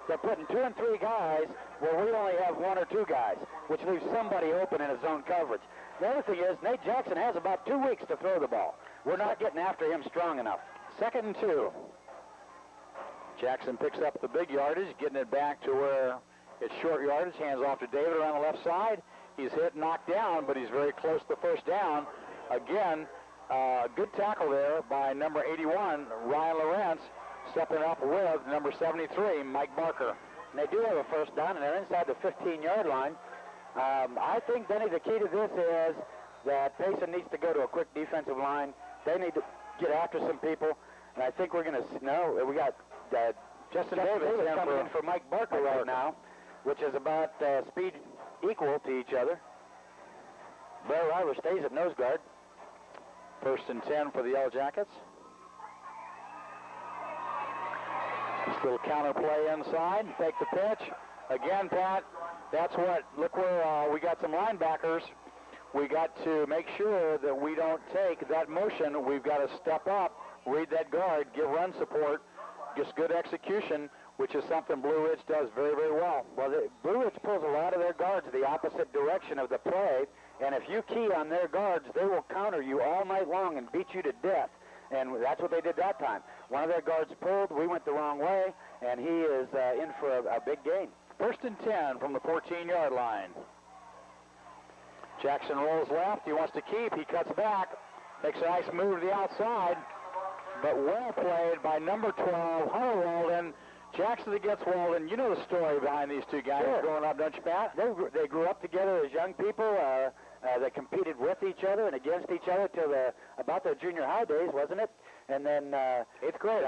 They're putting 2 and 3 guys where we only have 1 or 2 guys, which leaves somebody open in a zone coverage. The other thing is, Nate Jackson has about 2 weeks to throw the ball. We're not getting after him strong enough. 2nd and 2. Jackson picks up the big yardage, getting it back to where it's short yardage, hands off to David around the left side. He's hit, knocked down, but he's very close to first down. Again, good tackle there by number 81, Ryan Lawrence, stepping up with number 73, Mike Barker. And they do have a first down, and they're inside the 15-yard line. I think, Denny, the key to this is that Payson needs to go to a quick defensive line. They need to get after some people, and I think we're going to know. We got Justin Davis coming in for Mike Barker right now, which is about speed equal to each other. Bear Ryler stays at nose guard. 1st and 10 for the Yellow Jackets. This little counter play inside, take the pitch. Again, Pat, that's what, look where we got some linebackers. We got to make sure that we don't take that motion. We've got to step up, read that guard, give run support, just good execution, which is something Blue Ridge does very, very well. Well, Blue Ridge pulls a lot of their guards the opposite direction of the play, and if you key on their guards, they will counter you all night long and beat you to death. And that's what they did that time. One of their guards pulled, we went the wrong way, and he is in for a big gain. 1st and 10 from the 14-yard line. Jackson rolls left, he wants to keep, he cuts back, makes a nice move to the outside, but well played by number 12, Hunter Walden. Jackson against Walden. You know the story behind these 2 guys growing up, don't you, Pat? They grew up together as young people. They competed with each other and against each other till about their junior high days, wasn't it? And then 8th grade,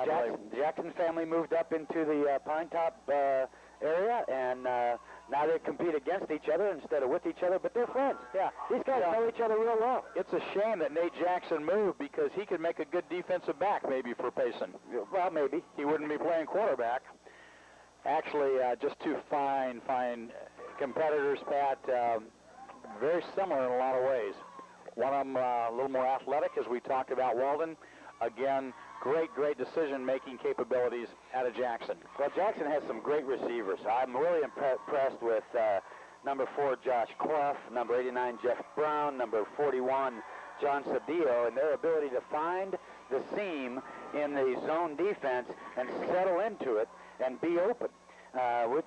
Jackson's family moved up into the Pine Top area, and now they compete against each other instead of with each other, but they're friends. Yeah. These guys know each other real well. It's a shame that Nate Jackson moved because he could make a good defensive back maybe for Payson. Well, maybe. He wouldn't be playing quarterback. Actually, just 2 fine competitors, Pat. Very similar in a lot of ways. One of them a little more athletic, as we talked about Walden. Again, great decision-making capabilities out of Jackson. Well, Jackson has some great receivers. I'm really impressed with number 4, Josh Clough, number 89, Jeff Brown, number 41, John Cedillo, and their ability to find the seam in the zone defense and settle into it and be open.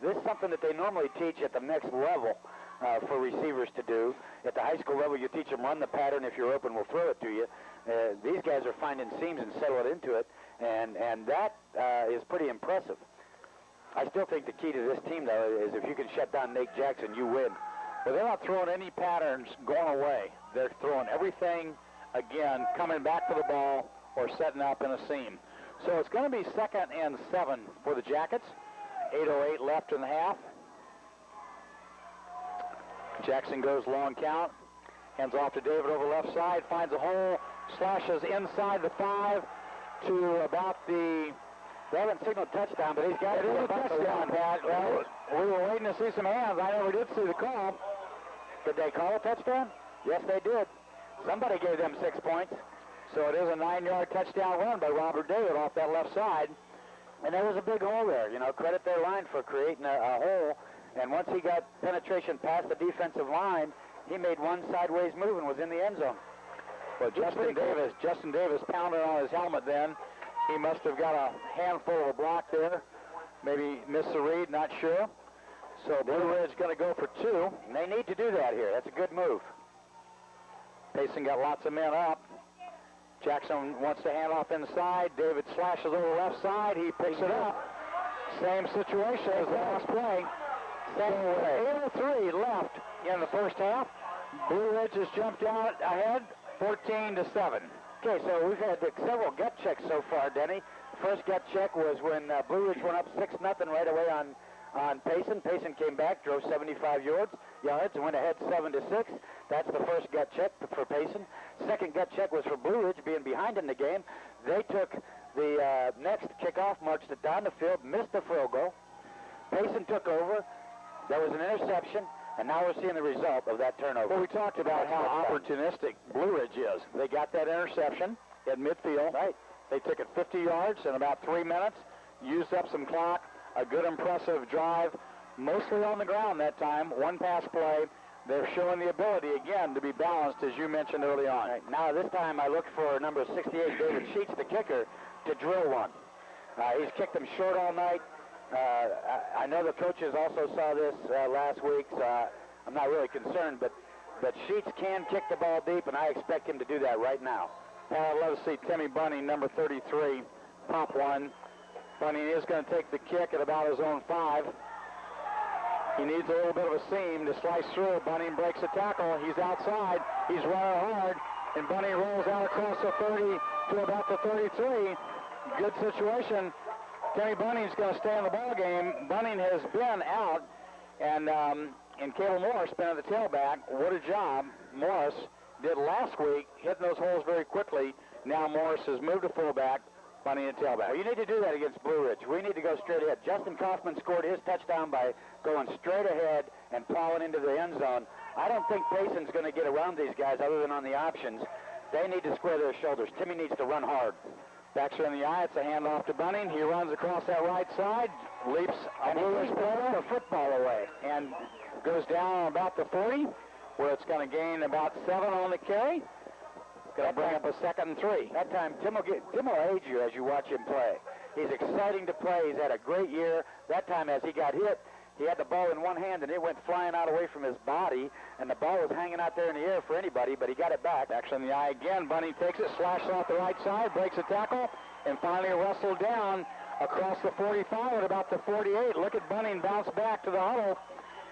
This is something that they normally teach at the next level for receivers to do. At the high school level, you teach them run the pattern. If you're open, we'll throw it to you. These guys are finding seams and settle it into it, and that is pretty impressive. I still think the key to this team, though, is if you can shut down Nate Jackson, you win. But they're not throwing any patterns going away. They're throwing everything, again, coming back to the ball or setting up in a seam. So it's going to be 2nd and 7 for the Jackets. 8:08 left in the half. Jackson goes long count. Hands off to David over left side. Finds a hole. Slashes inside the 5 to about the... They haven't signaled touchdown, but he's got it. It is a touchdown, Pat. Well, we were waiting to see some hands. I never did see the call. Did they call a touchdown? Yes, they did. Somebody gave them 6 points. So it is a 9-yard touchdown run by Robert David off that left side. And there was a big hole there. You know, credit their line for creating a hole. And once he got penetration past the defensive line, he made one sideways move and was in the end zone. Well, Justin Davis pounded on his helmet then. He must have got a handful of a block there. Maybe missed the read, not sure. So Blue Ridge going to go for 2. And they need to do that here. That's a good move. Payson got lots of men up. Jackson wants to hand off inside. David slashes over the left side. He picks it up. Same situation as the last play. So 8:03 left in the first half. Blue Ridge has jumped out ahead, 14-7. Okay, so we've had several gut checks so far, Denny. The first gut check was when Blue Ridge went up 6-0 right away on Payson. Payson came back, drove 75 yards, and went ahead 7-6. That's the first gut check for Payson. Second gut check was for Blue Ridge being behind in the game. They took the next kickoff, marched it down the field, missed the field goal. Payson took over. There was an interception, and now we're seeing the result of that turnover. Well, we talked about how opportunistic Blue Ridge is. They got that interception at midfield. Right. They took it 50 yards in about 3 minutes, used up some clock, a good impressive drive, mostly on the ground that time, one pass play. They're showing the ability, again, to be balanced, as you mentioned early on. Right. Now, this time I look for number 68, David Sheets, the kicker, to drill one. He's kicked them short all night. I know the coaches also saw this last week, so I'm not really concerned, but Sheets can kick the ball deep, and I expect him to do that right now. I'd love to see Timmy Bunning, number 33, pop one. Bunning is going to take the kick at about his own 5. He needs a little bit of a seam to slice through. Bunning breaks a tackle. He's outside. He's running hard, and Bunning rolls out across the 30 to about the 33. Good situation. Timmy Bunning's going to stay in the ball game. Bunning has been out, and Cable Morris been at the tailback. What a job Morris did last week, hitting those holes very quickly. Now Morris has moved to fullback, Bunning at tailback. Well, you need to do that against Blue Ridge. We need to go straight ahead. Justin Kaufman scored his touchdown by going straight ahead and plowing into the end zone. I don't think Payson's going to get around these guys other than on the options. They need to square their shoulders. Timmy needs to run hard. Backs are in the eye. It's a handoff to Bunning. He runs across that right side, leaps a Blue Ridge player, the football away, and goes down about the 40, where it's going to gain about 7 on the carry. Going to bring up a 2nd and 3. That time, Tim will aid you as you watch him play. He's exciting to play. He's had a great year. That time, as he got hit, he had the ball in one hand, and it went flying out away from his body, and the ball was hanging out there in the air for anybody, but he got it back. Actually in the eye again. Bunning takes it, slashes off the right side, breaks a tackle, and finally wrestled down across the 45 at about the 48. Look at Bunning bounce back to the huddle.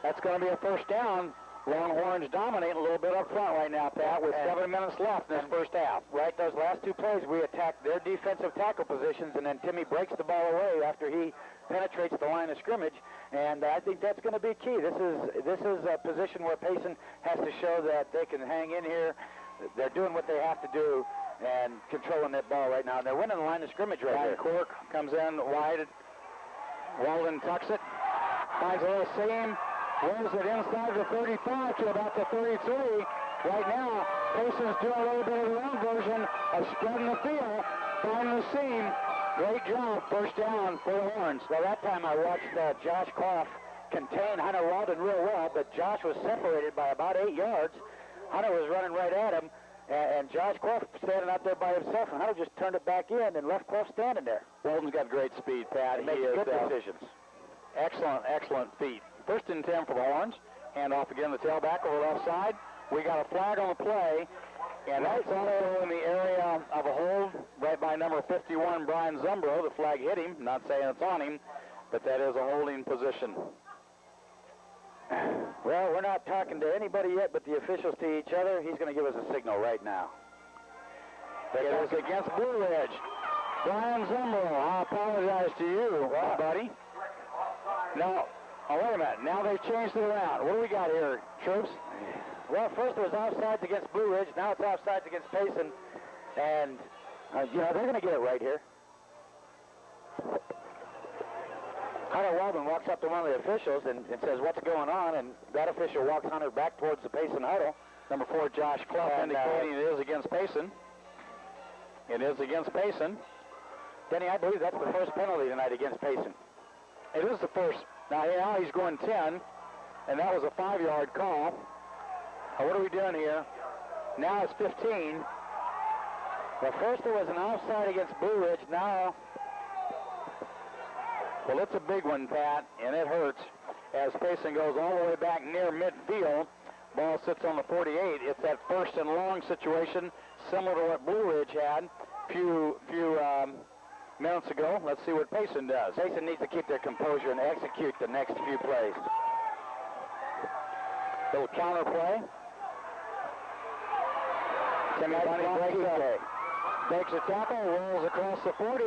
That's going to be a first down. Longhorns dominate a little bit up front right now, Pat, with 7 minutes left in this first half. Right, those last 2 plays, we attacked their defensive tackle positions, and then Timmy breaks the ball away after he penetrates the line of scrimmage, and I think that's going to be key. This is a position where Payson has to show that they can hang in here. They're doing what they have to do and controlling that ball right now. And they're winning the line of scrimmage right here. Cork comes in wide. Walden tucks it, finds a little seam, rolls it inside the 35 to about the 33. Right now, Payson's doing a little bit of their own version of spreading the field, finding the seam. Great job, first down for the Horns. Well, that time I watched Josh Koff contain Hunter Walden real well, but Josh was separated by about 8 yards. Hunter was running right at him, and Josh Koff standing out there by himself, and Hunter just turned it back in and left Koff standing there. Walden's got great speed, Pat. He makes good decisions. Excellent feet. First and 10 for the Horns. Hand off again the tailback over the left side. We got a flag on the play, and that's also in the area of a hold right by number 51, Brian Zumbro. The flag hit him. Not saying it's on him, but that is a holding position. Well, we're not talking to anybody yet but the officials to each other. He's going to give us a signal right now. It is against Blue Ridge. Brian Zumbro, I apologize to you, buddy. No. Oh, wait a minute. Now they've changed it around. What do we got here, troops? Well, first it was offsides against Blue Ridge. Now it's offsides against Payson. And, they're going to get it right here. Hunter Walden walks up to one of the officials and says, "What's going on?" And that official walks Hunter back towards the Payson huddle. Number 4, Josh Clough, indicating it is against Payson. It is against Payson. Denny, I believe that's the first penalty tonight against Payson. It is the first. Now he's going 10, and that was a 5-yard call. Now, what are we doing here? Now it's 15. Well, first there was an offside against Blue Ridge. Now, well, it's a big one, Pat, and it hurts as Payson goes all the way back near midfield. Ball sits on the 48. It's that first and long situation, similar to what Blue Ridge had a few minutes ago. Let's see what Payson does. Payson needs to keep their composure and execute the next few plays. Little counter play. Timmy Bunny breaks a tackle, rolls across the 40,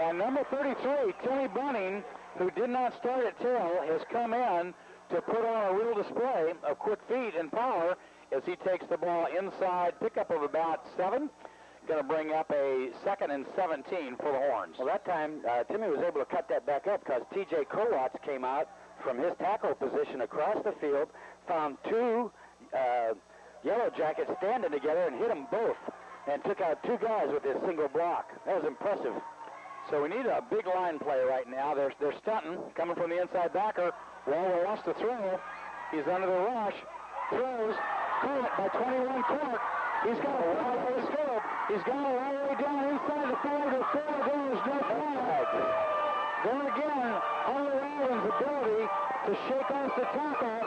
and number 33, Timmy Bunning, who did not start at tail, has come in to put on a real display of quick feet and power as he takes the ball inside, pickup of about 7. Going to bring up a 2nd and 17 for the Horns. Well, that time, Timmy was able to cut that back up because T.J. Kowatz came out from his tackle position across the field, found 2 Yellow Jackets standing together and hit them both, and took out 2 guys with his single block. That was impressive. So we need a big line play right now. They're stunting, coming from the inside backer. Waller wants to throw. He's under the rush. Throws. Caught by 21 Clark. He's got a wide way scope. He's got it all the way down inside the 40 to 4 goes. No flag. Then again, Hunter Allen's ability to shake off the tackle,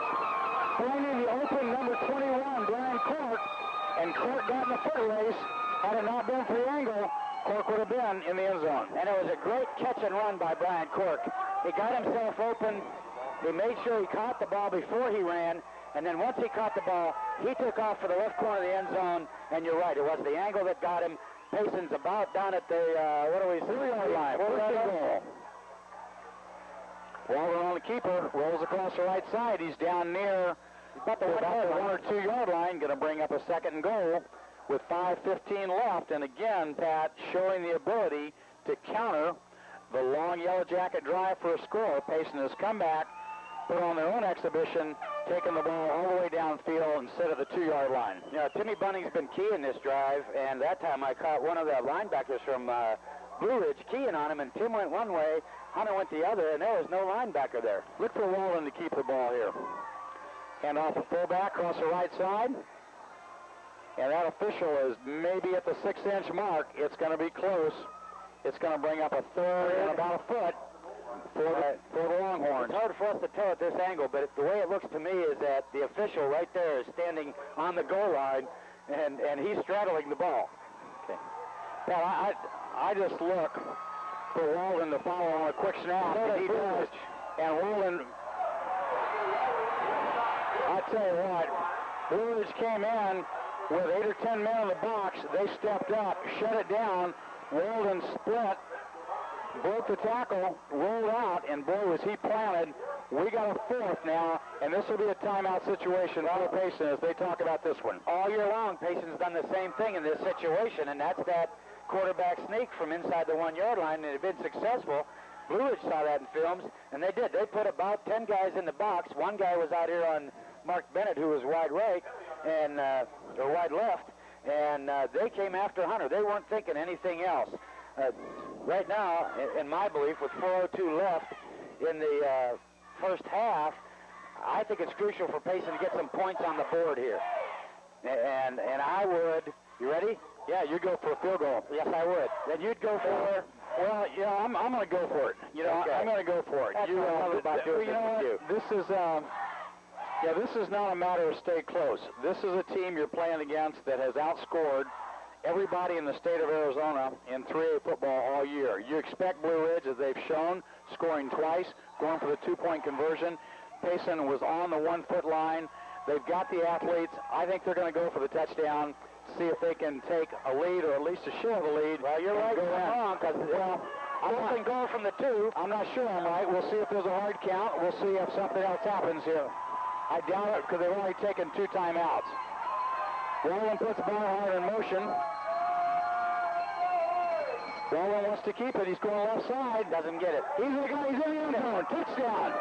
finding the open number 21, Brian Clark, and Clark got in the foot race. Had it not been for the angle, Clark would have been in the end zone. And it was a great catch and run by Brian Clark. He got himself open. He made sure he caught the ball before he ran, and then once he caught the ball, he took off for the left corner of the end zone, and you're right, it was the angle that got him. Payson's about down at the, 3-yard line. Goal. Waller on the keeper, rolls across the right side. He's down near about the 1 or 2 yard line, going to bring up a 2nd and goal with 5:15 left. And again, Pat, showing the ability to counter the long Yellow Jacket drive for a score. Payson has come back, put on their own exhibition, taking the ball all the way downfield and set at the 2 yard line. Yeah, Timmy Bunning's been key in this drive, and that time I caught one of the linebackers from Blue Ridge keying on him, and Tim went one way, Hunter went the other, and there was no linebacker there. Look for Wallen to keep the ball here. Hand off the fullback across the right side. And that official is maybe at the 6-inch mark. It's going to be close. It's going to bring up a 3rd and about a foot for the Longhorns. It's hard for us to tell at this angle, but the way it looks to me is that the official right there is standing on the goal line, and he's straddling the ball. Okay. Now, I just look for Walden to follow on a quick snap. And he does. And Walden, I tell you what, Blue Ridge came in with 8 or 10 men in the box. They stepped up, shut it down. Walden split, broke the tackle, rolled out, and boy, was he planted. We got a 4th now, and this will be a timeout situation for Payson as they talk about this one. All year long, Payson's done the same thing in this situation, and that's that quarterback sneak from inside the 1 yard line, and it had been successful. Blue Ridge saw that in films, and they did. They put about 10 guys in the box. One guy was out here on Mark Bennett, who was wide right, and or wide left, and they came after Hunter. They weren't thinking anything else. Right now, in my belief, with 4:02 left in the first half, I think it's crucial for Payson to get some points on the board here. And I would, you ready? Yeah, you go for a field goal. Yes, I would. Then you'd go for, well, you know, I'm going to go for it. You know, okay. I'm going to go for it. That's what I love about doing you know this with you. This is, yeah, this is not a matter of stay close. This is a team you're playing against that has outscored everybody in the state of Arizona in 3A football all year. You expect Blue Ridge, as they've shown, scoring twice, going for the 2-point conversion. Payson was on the 1-foot line. They've got the athletes. I think they're going to go for the touchdown, see if they can take a lead or at least a share of the lead. Well, you're right. I'm wrong, because, well, I wasn't going from the 2. I'm not sure I'm right. We'll see if there's a hard count. We'll see if something else happens here. I doubt it because they've only taken 2 timeouts. Wallen puts the ball hard in motion. Wallen wants to keep it. He's going left side. Doesn't get it. He's in the end zone. Touchdown.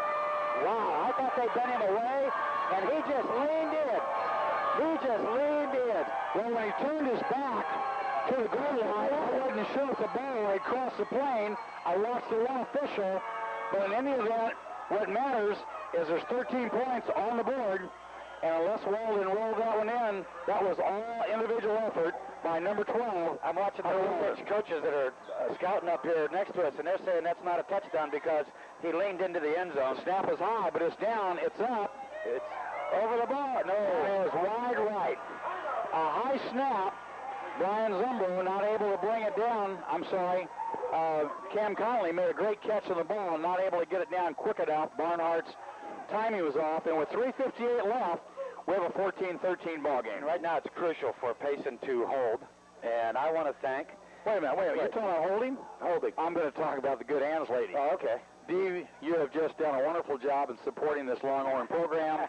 Wow, I thought they'd bent him away, and he just leaned in. He just leaned in. Well, when he turned his back, to the goal line. I wasn't sure if the ball had crossed the plane. I watched the one official, but in any event, what matters is there's 13 points on the board, and unless Walden rolled that one in, that was all individual effort by number 12. I'm watching the Longhorns coaches that are scouting up here next to us, and they're saying that's not a touchdown because he leaned into the end zone. Snap is high, but it's down, it's up. It's over the bar. No, it was wide right. A high snap. Brian Zumbro not able to bring it down. I'm sorry. Cam Connolly made a great catch of the ball and not able to get it down quick enough. Barnhart's timing was off, and with 3:58 left, we have a 14-13 ball game. Right now, it's crucial for Payson to hold, and I want to thank. Wait a minute. You're talking about holding? Holding. I'm going to talk about the good hands lady. Oh, okay. Dee, you have just done a wonderful job in supporting this Longhorn program.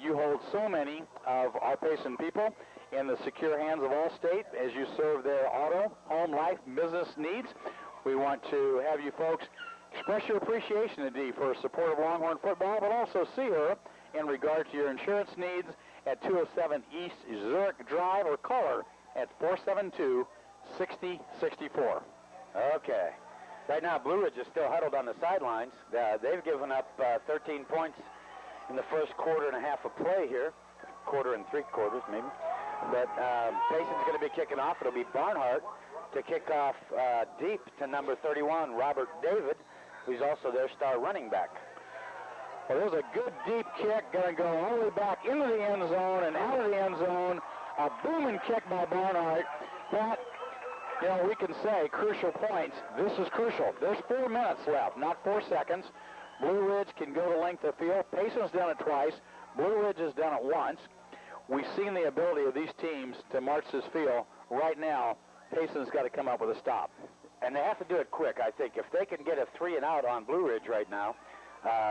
You hold so many of our Payson people in the secure hands of Allstate as you serve their auto, home, life, business needs. We want to have you folks express your appreciation to Dee for her support of Longhorn football, but also see her in regard to your insurance needs at 207 East Zurich Drive, or call her at 472-6064. Okay. Right now, Blue Ridge is still huddled on the sidelines. They've given up 13 points in the first quarter and a half of play here. Quarter and 3/4 maybe. But Payson's going to be kicking off. It'll be Barnhart to kick off deep to number 31, Robert David, who's also their star running back. Well, there's a good deep kick, going to go all the way back into the end zone and out of the end zone. A booming kick by Barnhart. Pat, you know, we can say crucial points. This is crucial. There's 4 minutes left, not 4 seconds. Blue Ridge can go the length of field. Payson's done it twice. Blue Ridge has done it once. We've seen the ability of these teams to march this field. Right now, Payson's got to come up with a stop. And they have to do it quick, I think. If they can get a 3 and out on Blue Ridge right now,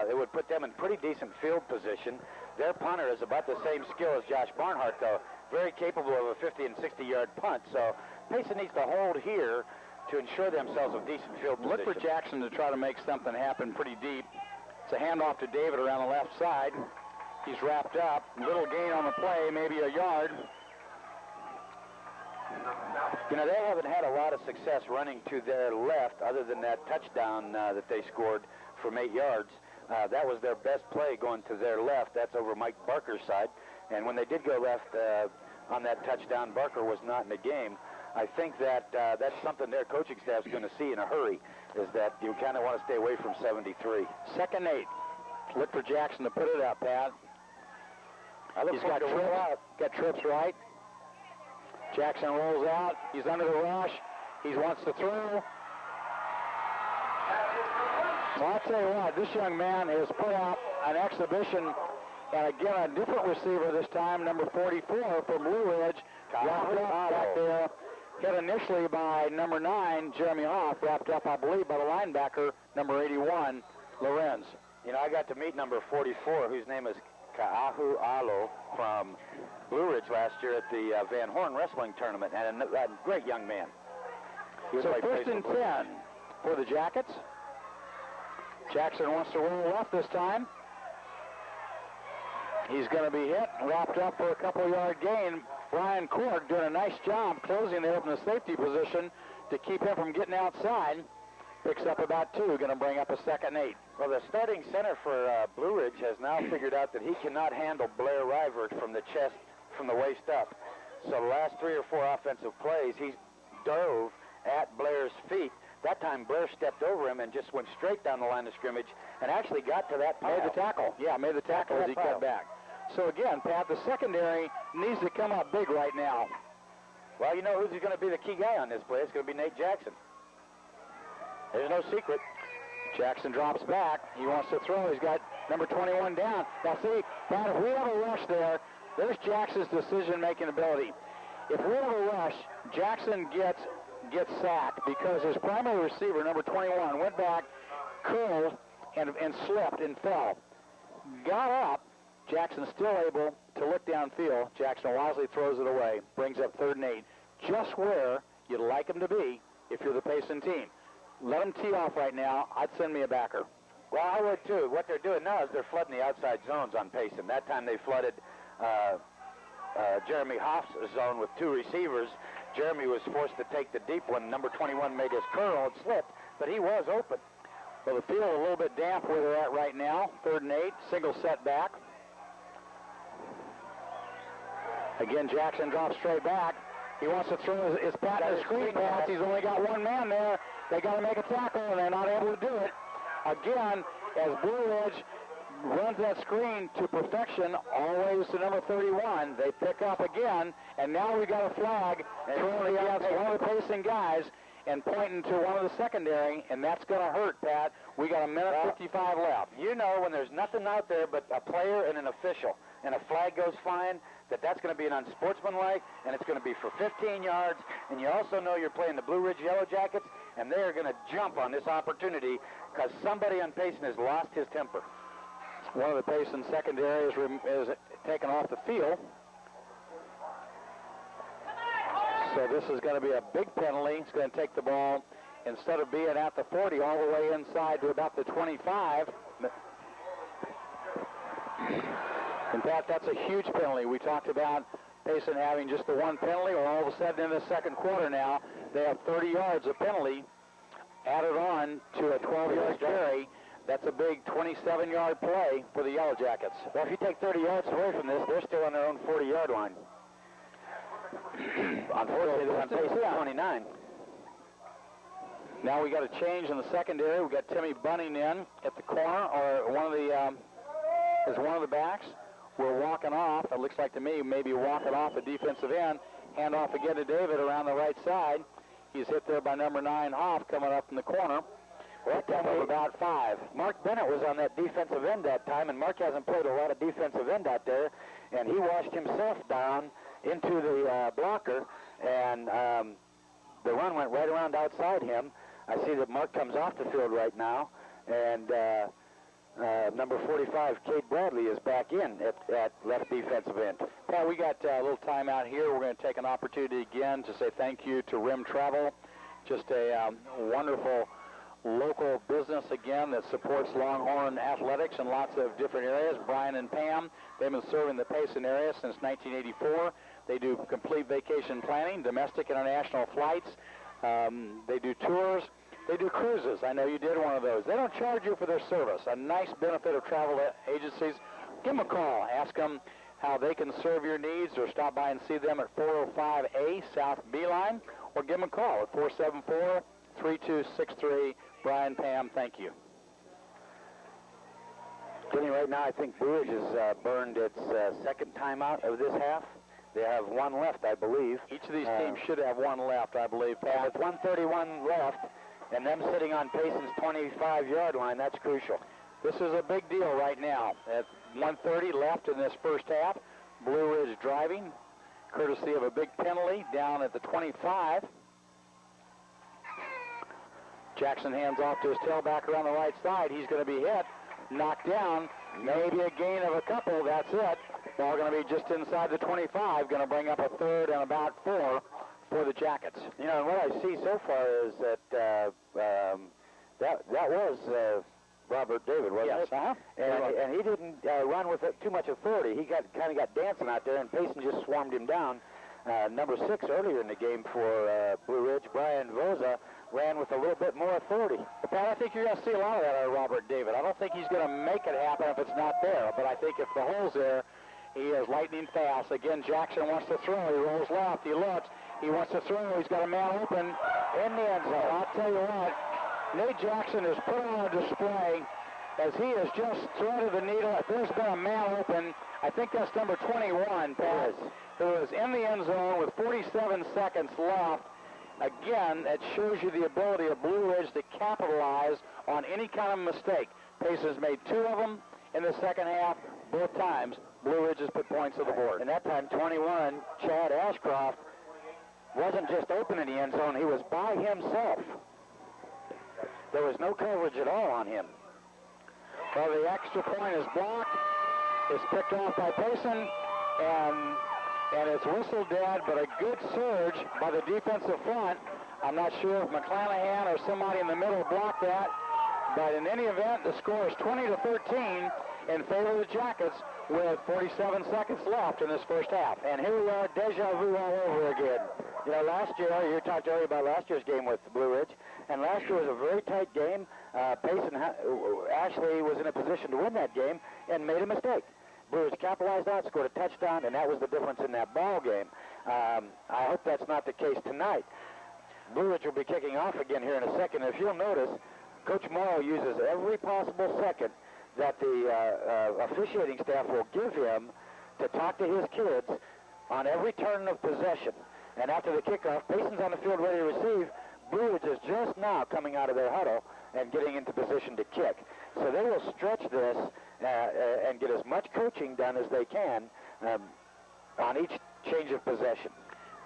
it would put them in pretty decent field position. Their punter is about the same skill as Josh Barnhart, though. Very capable of a 50 and 60-yard punt. So Payson needs to hold here to ensure themselves a decent field position. Look for Jackson to try to make something happen pretty deep. It's a handoff to David around the left side. He's wrapped up. Little gain on the play, maybe a yard. You know, they haven't had a lot of success running to their left other than that touchdown that they scored from 8 yards. That was their best play, going to their left. That's over Mike Barker's side. And when they did go left on that touchdown, Barker was not in the game. I think that that's something their coaching staff is going to see in a hurry, is that you kind of want to stay away from 73. 2nd and 8. Look for Jackson to put it up, Pat. He's got trips right. Jackson rolls out. He's under the rush. He wants to throw. Well, I'll tell you what, this young man has put out an exhibition, and again, a different receiver this time, number 44 from Blue Ridge. Wrapped up back there, hit initially by number 9, Jeremy Hoff, wrapped up, I believe, by the linebacker, number 81, Lorenz. You know, I got to meet number 44, whose name is Ka'ahu Alo, from Blue Ridge last year at the Van Horn Wrestling Tournament, and a great young man. So 1st and 10 for the Jackets. Jackson wants to roll left this time. He's going to be hit, wrapped up for a couple-yard gain. Brian Cork doing a nice job closing there from the safety position to keep him from getting outside. Picks up about 2, going to bring up a 2nd and 8. Well, the starting center for Blue Ridge has now figured out that he cannot handle Blair Rivert from the chest, from the waist up. So the last 3 or 4 offensive plays, he dove at Blair's feet. That time, Blair stepped over him and just went straight down the line of scrimmage and actually got to that pile. Made the tackle. Yeah, made the tackle as he cut back. So again, Pat, the secondary needs to come up big right now. Well, you know who's going to be the key guy on this play? It's going to be Nate Jackson. There's no secret. Jackson drops back. He wants to throw. He's got number 21 down. Now see, Pat, if we have a rush there, there's Jackson's decision-making ability. If we have a rush, Jackson gets sacked because his primary receiver, number 21, went back, curled, and slipped and fell. Got up. Jackson still able to look downfield. Jackson wisely throws it away. Brings up 3rd and 8. Just where you'd like him to be if you're the Payson team. Let him tee off right now. I'd send me a backer. Well, I would too. What they're doing now is they're flooding the outside zones on Payson. That time they flooded Jeremy Hoff's zone with 2 receivers, Jeremy was forced to take the deep one. Number 21 made his curl and slipped, but he was open. Well, the field a little bit damp where they're at right now. 3rd and 8, single setback. Again, Jackson drops straight back. He wants to throw his patent screen pass. He's only got one man there. They got to make a tackle, and they're not able to do it. Again, as Blue Ridge runs that screen to perfection, always to number 31. They pick up again, and now we got a flag thrown against one of the Payson guys and pointing to one of the secondary, and that's going to hurt, Pat. We got a minute 55 left. You know when there's nothing out there but a player and an official, and a flag goes flying, that's going to be an unsportsmanlike, and it's going to be for 15 yards, and you also know you're playing the Blue Ridge Yellow Jackets, and they're going to jump on this opportunity because somebody on Payson has lost his temper. One of the Payson secondary is taken off the field. So this is going to be a big penalty. It's going to take the ball, instead of being at the 40, all the way inside to about the 25. In fact, that's a huge penalty. We talked about Payson having just the one penalty, or all of a sudden in the second quarter now, they have 30 yards of penalty added on to a 12-yard carry. That's a big 27-yard play for the Yellow Jackets. Well, if you take 30 yards away from this, they're still on their own 40-yard line. Unfortunately, they're on Payson 29. Now we got a change in the secondary. We got Timmy Bunning in at the corner, or one of the backs. We're walking off. It looks like to me maybe walking off the defensive end. Hand off again to David around the right side. He's hit there by number 9 Hoff coming up in the corner. Well, about 5. Mark Bennett was on that defensive end that time, and Mark hasn't played a lot of defensive end out there, and he washed himself down into the blocker, and the run went right around outside him. I see that Mark comes off the field right now, and number 45, Kate Bradley, is back in at left defensive end. Pat, we got a little timeout here. We're going to take an opportunity again to say thank you to Rim Travel. Just a wonderful local business, again, that supports Longhorn athletics in lots of different areas. Brian and Pam, they've been serving the Payson area since 1984. They do complete vacation planning, domestic international flights. They do tours. They do cruises. I know you did one of those. They don't charge you for their service. A nice benefit of travel agencies. Give them a call. Ask them how they can serve your needs, or stop by and see them at 405A South Beeline, or give them a call at 474-3263. Brian, Pam, thank you. Kenny, right now I think Blue Ridge has burned its second timeout of this half. They have one left, I believe. Each of these teams should have one left, I believe, Pat. With 1:31 left, and them sitting on Payson's 25-yard line, that's crucial. This is a big deal right now. At 1:30 left in this first half, Blue Ridge driving, courtesy of a big penalty down at the 25. Jackson hands off to his tailback around the right side. He's going to be hit, knocked down, maybe a gain of a couple, that's it. Ball going to be just inside the 25, going to bring up a 3rd and about 4 for the Jackets. You know, and what I see so far is that that was Robert David, wasn't it? Yes. And he didn't run with too much authority. He kind of got dancing out there, and Payson just swarmed him down. Number 6 earlier in the game for Blue Ridge, Brian Voza, ran with a little bit more authority. Pat, I think you're going to see a lot of that out of Robert David. I don't think he's going to make it happen if it's not there, but I think if the hole's there, he is lightning fast. Again, Jackson wants to throw. He rolls left. He looks. He wants to throw. He's got a man open in the end zone. I'll tell you what, Nate Jackson is put on a display as he has just threaded the needle. If there's been a man open, I think that's number 21, Pat, who is in the end zone with 47 seconds left. Again, that shows you the ability of Blue Ridge to capitalize on any kind of mistake. Payson's made 2 of them in the second half. Both times, Blue Ridge has put points on the board. And that time, 21, Chad Ashcroft, wasn't just open in the end zone. He was by himself. There was no coverage at all on him. Well, the extra point is blocked. It's picked off by Payson, and it's whistled dead, but a good surge by the defensive front. I'm not sure if McClanahan or somebody in the middle blocked that, but in any event, the score is 20-13 in favor of the Jackets with 47 seconds left in this first half. And here we are, deja vu all over again. You know, last year, you talked earlier about last year's game with Blue Ridge, and last year was a very tight game. Payson actually was in a position to win that game and made a mistake. Blue Ridge capitalized on it, scored a touchdown, and that was the difference in that ball game. I hope that's not the case tonight. Blue Ridge will be kicking off again here in a second. If you'll notice, Coach Morrow uses every possible second that the officiating staff will give him to talk to his kids on every turn of possession. And after the kickoff, Payson's on the field ready to receive. Blue Ridge is just now coming out of their huddle and getting into position to kick. So they will stretch this and get as much coaching done as they can on each change of possession.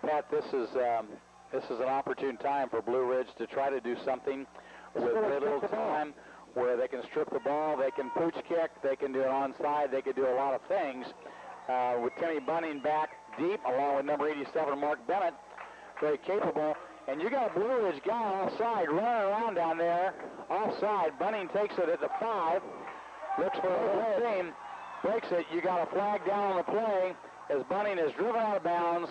Pat, this is an opportune time for Blue Ridge to try to do something with very little time, where they can strip the ball, they can pooch kick, they can do it onside, they can do a lot of things. With Timmy Bunning back deep, along with number 87, Mark Bennett, very capable. And you got a Blue Ridge guy offside, running around down there, offside. Bunning takes it at the 5, looks for a team, breaks it. You got a flag down on the play as Bunning is driven out of bounds,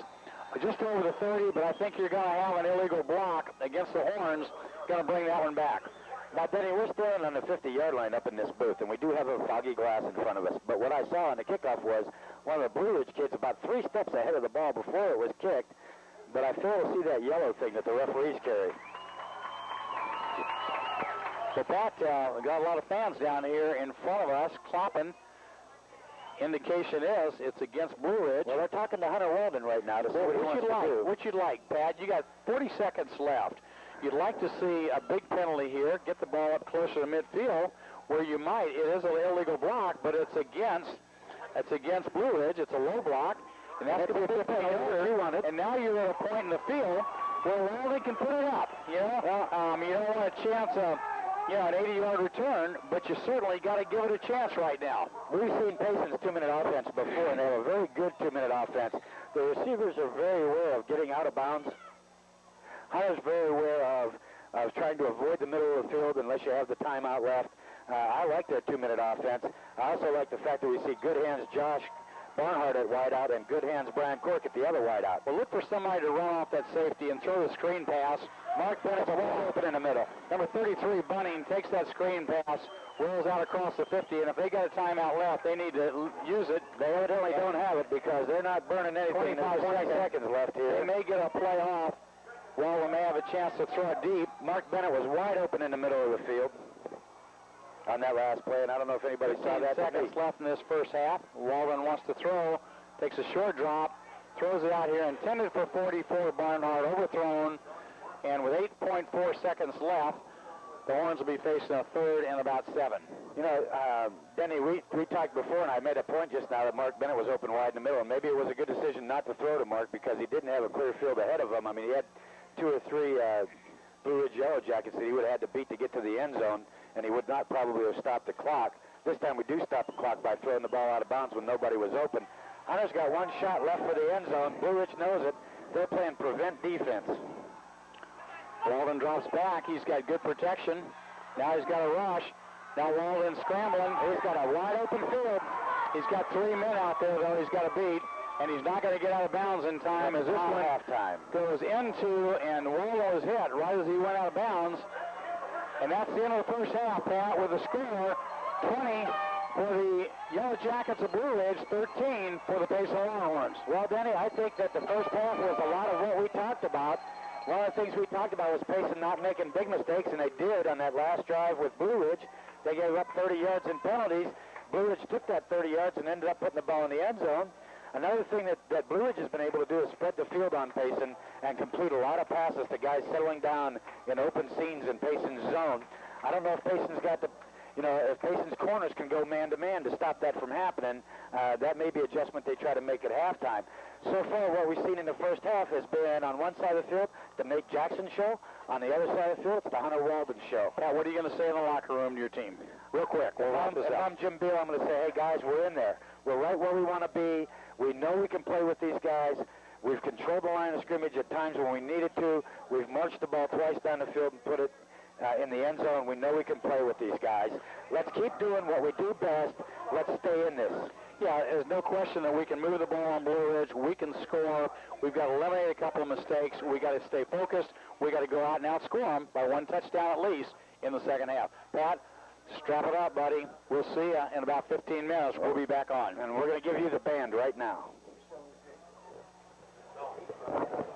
just over the 30, but I think you're going to have an illegal block against the Horns. Going to bring that one back. Now, Denny, we're standing on the 50-yard line up in this booth, and we do have a foggy glass in front of us. But what I saw on the kickoff was one of the Blue Ridge kids about 3 steps ahead of the ball before it was kicked, but I fail to see that yellow thing that the referees carry. But that, we got a lot of fans down here in front of us clapping. Indication is it's against Blue Ridge. Well, they're talking to Hunter Weldon right now to see what he wants to do. What you'd like, Pat, you got 40 seconds left. You'd like to see a big penalty here, get the ball up closer to midfield, where you might. It is an illegal block, but it's against Blue Ridge. It's a low block, and that's going to be a 15-yarder on it. And now you're at a point in the field where Weldon can put it up. You know, you don't want a chance of, an 80-yard return, but you certainly got to give it a chance right now. We've seen Payson's 2-minute offense before, and they have a very good 2-minute offense. The receivers are very aware of getting out of bounds. Hunter's very aware of trying to avoid the middle of the field unless you have the timeout left. I like their 2-minute offense. I also like the fact that we see good hands Josh Barnhart at wideout and good hands Brian Cork at the other wideout. Well, look for somebody to run off that safety and throw the screen pass. Mark Bennett's wide open in the middle. Number 33, Bunning, takes that screen pass, rolls out across the 50, and if they got a timeout left, they need to use it. They evidently don't have it because they're not burning anything. 20 seconds left here. They may get a play off. Well, we may have a chance to throw it deep. Mark Bennett was wide open in the middle of the field on that last play, and I don't know if anybody saw that. 15 seconds left in this first half. Walden wants to throw, takes a short drop, throws it out here, intended for 44, Barnhart overthrown, and with 8.4 seconds left, the Horns will be facing a third and about 7. You know, Denny, we talked before, and I made a point just now that Mark Bennett was open wide in the middle, and maybe it was a good decision not to throw to Mark because he didn't have a clear field ahead of him. I mean, he had 2 or 3 Blue Ridge Yellow Jackets that he would have had to beat to get to the end zone, and he would not probably have stopped the clock. This time we do stop the clock by throwing the ball out of bounds when nobody was open. Hunter's got 1 shot left for the end zone. Blue Ridge knows it. They're playing prevent defense. Walden drops back. He's got good protection. Now he's got a rush. Now Walden scrambling. He's got a wide open field. He's got 3 men out there, though, he's got to beat. And he's not going to get out of bounds in time as this one halftime goes into, and Walden was hit right as he went out of bounds. And that's the end of the first half, Pat, with the score 20 for the Yellow Jackets of Blue Ridge, 13 for the Payson Longhorns. Well, Denny, I think that the first half was a lot of what we talked about. One of the things we talked about was Payson not making big mistakes, and they did on that last drive with Blue Ridge. They gave up 30 yards in penalties. Blue Ridge took that 30 yards and ended up putting the ball in the end zone. Another thing that Blue Ridge has been able to do is spread the field on Payson and complete a lot of passes to guys settling down in open seams in Payson's zone. I don't know if Payson's got the, if Payson's corners can go man-to-man to stop that from happening. That may be an adjustment they try to make at halftime. So far, what we've seen in the first half has been on one side of the field, the Nate Jackson show. On the other side of the field, it's the Hunter Walden show. Pat, what are you going to say in the locker room to your team? Real quick. If I'm Jim Beal, I'm going to say, hey, guys, we're in there. We're right where we want to be. We know we can play with these guys. We've controlled the line of scrimmage at times when we needed to. We've marched the ball twice down the field and put it in the end zone. We know we can play with these guys. Let's keep doing what we do best. Let's stay in this. Yeah, there's no question that we can move the ball on Blue Ridge. We can score. We've got to eliminate a couple of mistakes. We got to stay focused. We got to go out and outscore them by 1 touchdown at least in the second half. Pat, strap it up, buddy. We'll see you in about 15 minutes. We'll be back on. And we're going to give you the band right now.